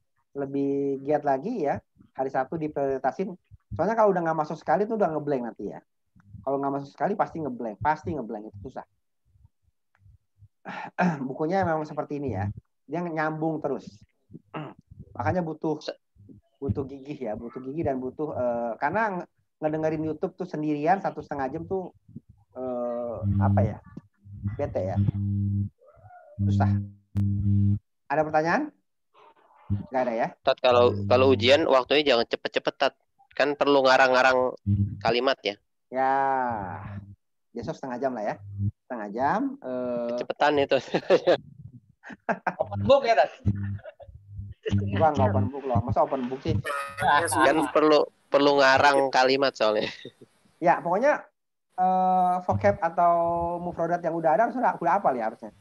B: giat lagi ya. Hari Sabtu diprioritasin. Soalnya kalau udah nggak masuk sekali itu udah ngeblank nanti ya. Kalau nggak masuk sekali pasti ngeblank itu susah. Bukunya memang seperti ini ya. Dia nyambung terus. Makanya butuh gigih ya, butuh gigih dan butuh karena ngedengerin YouTube tuh sendirian 1,5 jam tuh bete ya. Susah. Ada pertanyaan? Nggak ada ya?
D: Tat, kalau ujian waktunya jangan cepet-cepet, Tat. Kan perlu ngarang-ngarang kalimat ya.
B: Ya, besok 1/2 jam lah ya. 1/2 jam.
D: Cepetan itu.
C: Open book ya, Tat?
B: Bukan open book loh. Masa open book sih?
D: Kan perlu ngarang kalimat soalnya.
B: Ya, pokoknya vocab atau mufradat yang udah ada sudah hafal ya harusnya.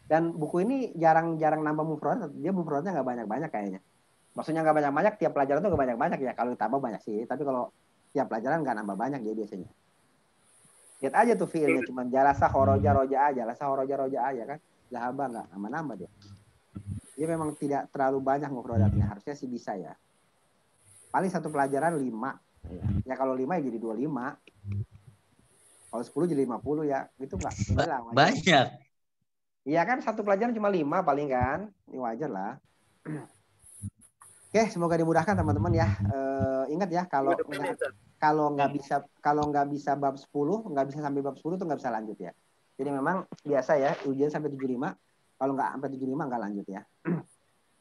B: Dan buku ini jarang nambah mufradat. Dia mufradatnya nggak banyak-banyak kayaknya. Maksudnya nggak banyak-banyak, tiap pelajaran tuh nggak banyak-banyak ya. Kalau ditambah banyak sih. Tapi kalau tiap pelajaran nggak nambah banyak dia biasanya. Lihat aja tuh fiilnya, cuma jalasa khoroja roja aja, jalasa khoroja roja aja kan. Zahaba nggak nambah-nambah dia. Dia memang tidak terlalu banyak mufradatnya, harusnya sih bisa ya. Paling satu pelajaran 5. Ya kalau 5 ya jadi 25. Kalau 10 jadi 50 ya. Itu enggak.
H: Banyak.
B: Iya kan satu pelajaran cuma 5 paling kan. Ini wajar lah. Oke, semoga dimudahkan teman-teman ya. Ingat ya kalau nggak bisa bab 10, nggak bisa sampai bab 10 tuh nggak bisa lanjut ya. Jadi memang biasa ya ujian sampai 75. Kalau nggak sampai 75 nggak lanjut ya.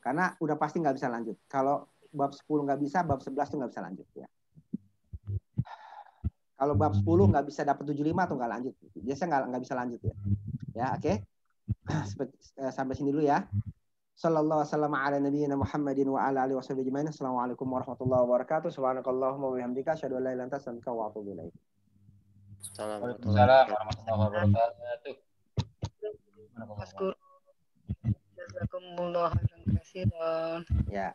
B: Karena udah pasti nggak bisa lanjut. Kalau bab 10 nggak bisa, bab 11 tuh nggak bisa lanjut ya. Kalau bab 10 nggak bisa dapat 75 tuh nggak lanjut. Biasanya nggak bisa lanjut ya. Ya, oke. Sampai sini dulu ya. Sallallahu wasallam ala nabiyyina Muhammadin wa ala alihi washabihi ajmain. Assalamualaikum warahmatullahi wabarakatuh. Subhanakallahumma wa bihamdika asyhadu an la ilaha illa anta astaghfiruka wa atubu ilaik.
C: Waalaikumsalam warahmatullahi wabarakatuh.
J: Jazakumullah khairan katsiran.
B: Ya.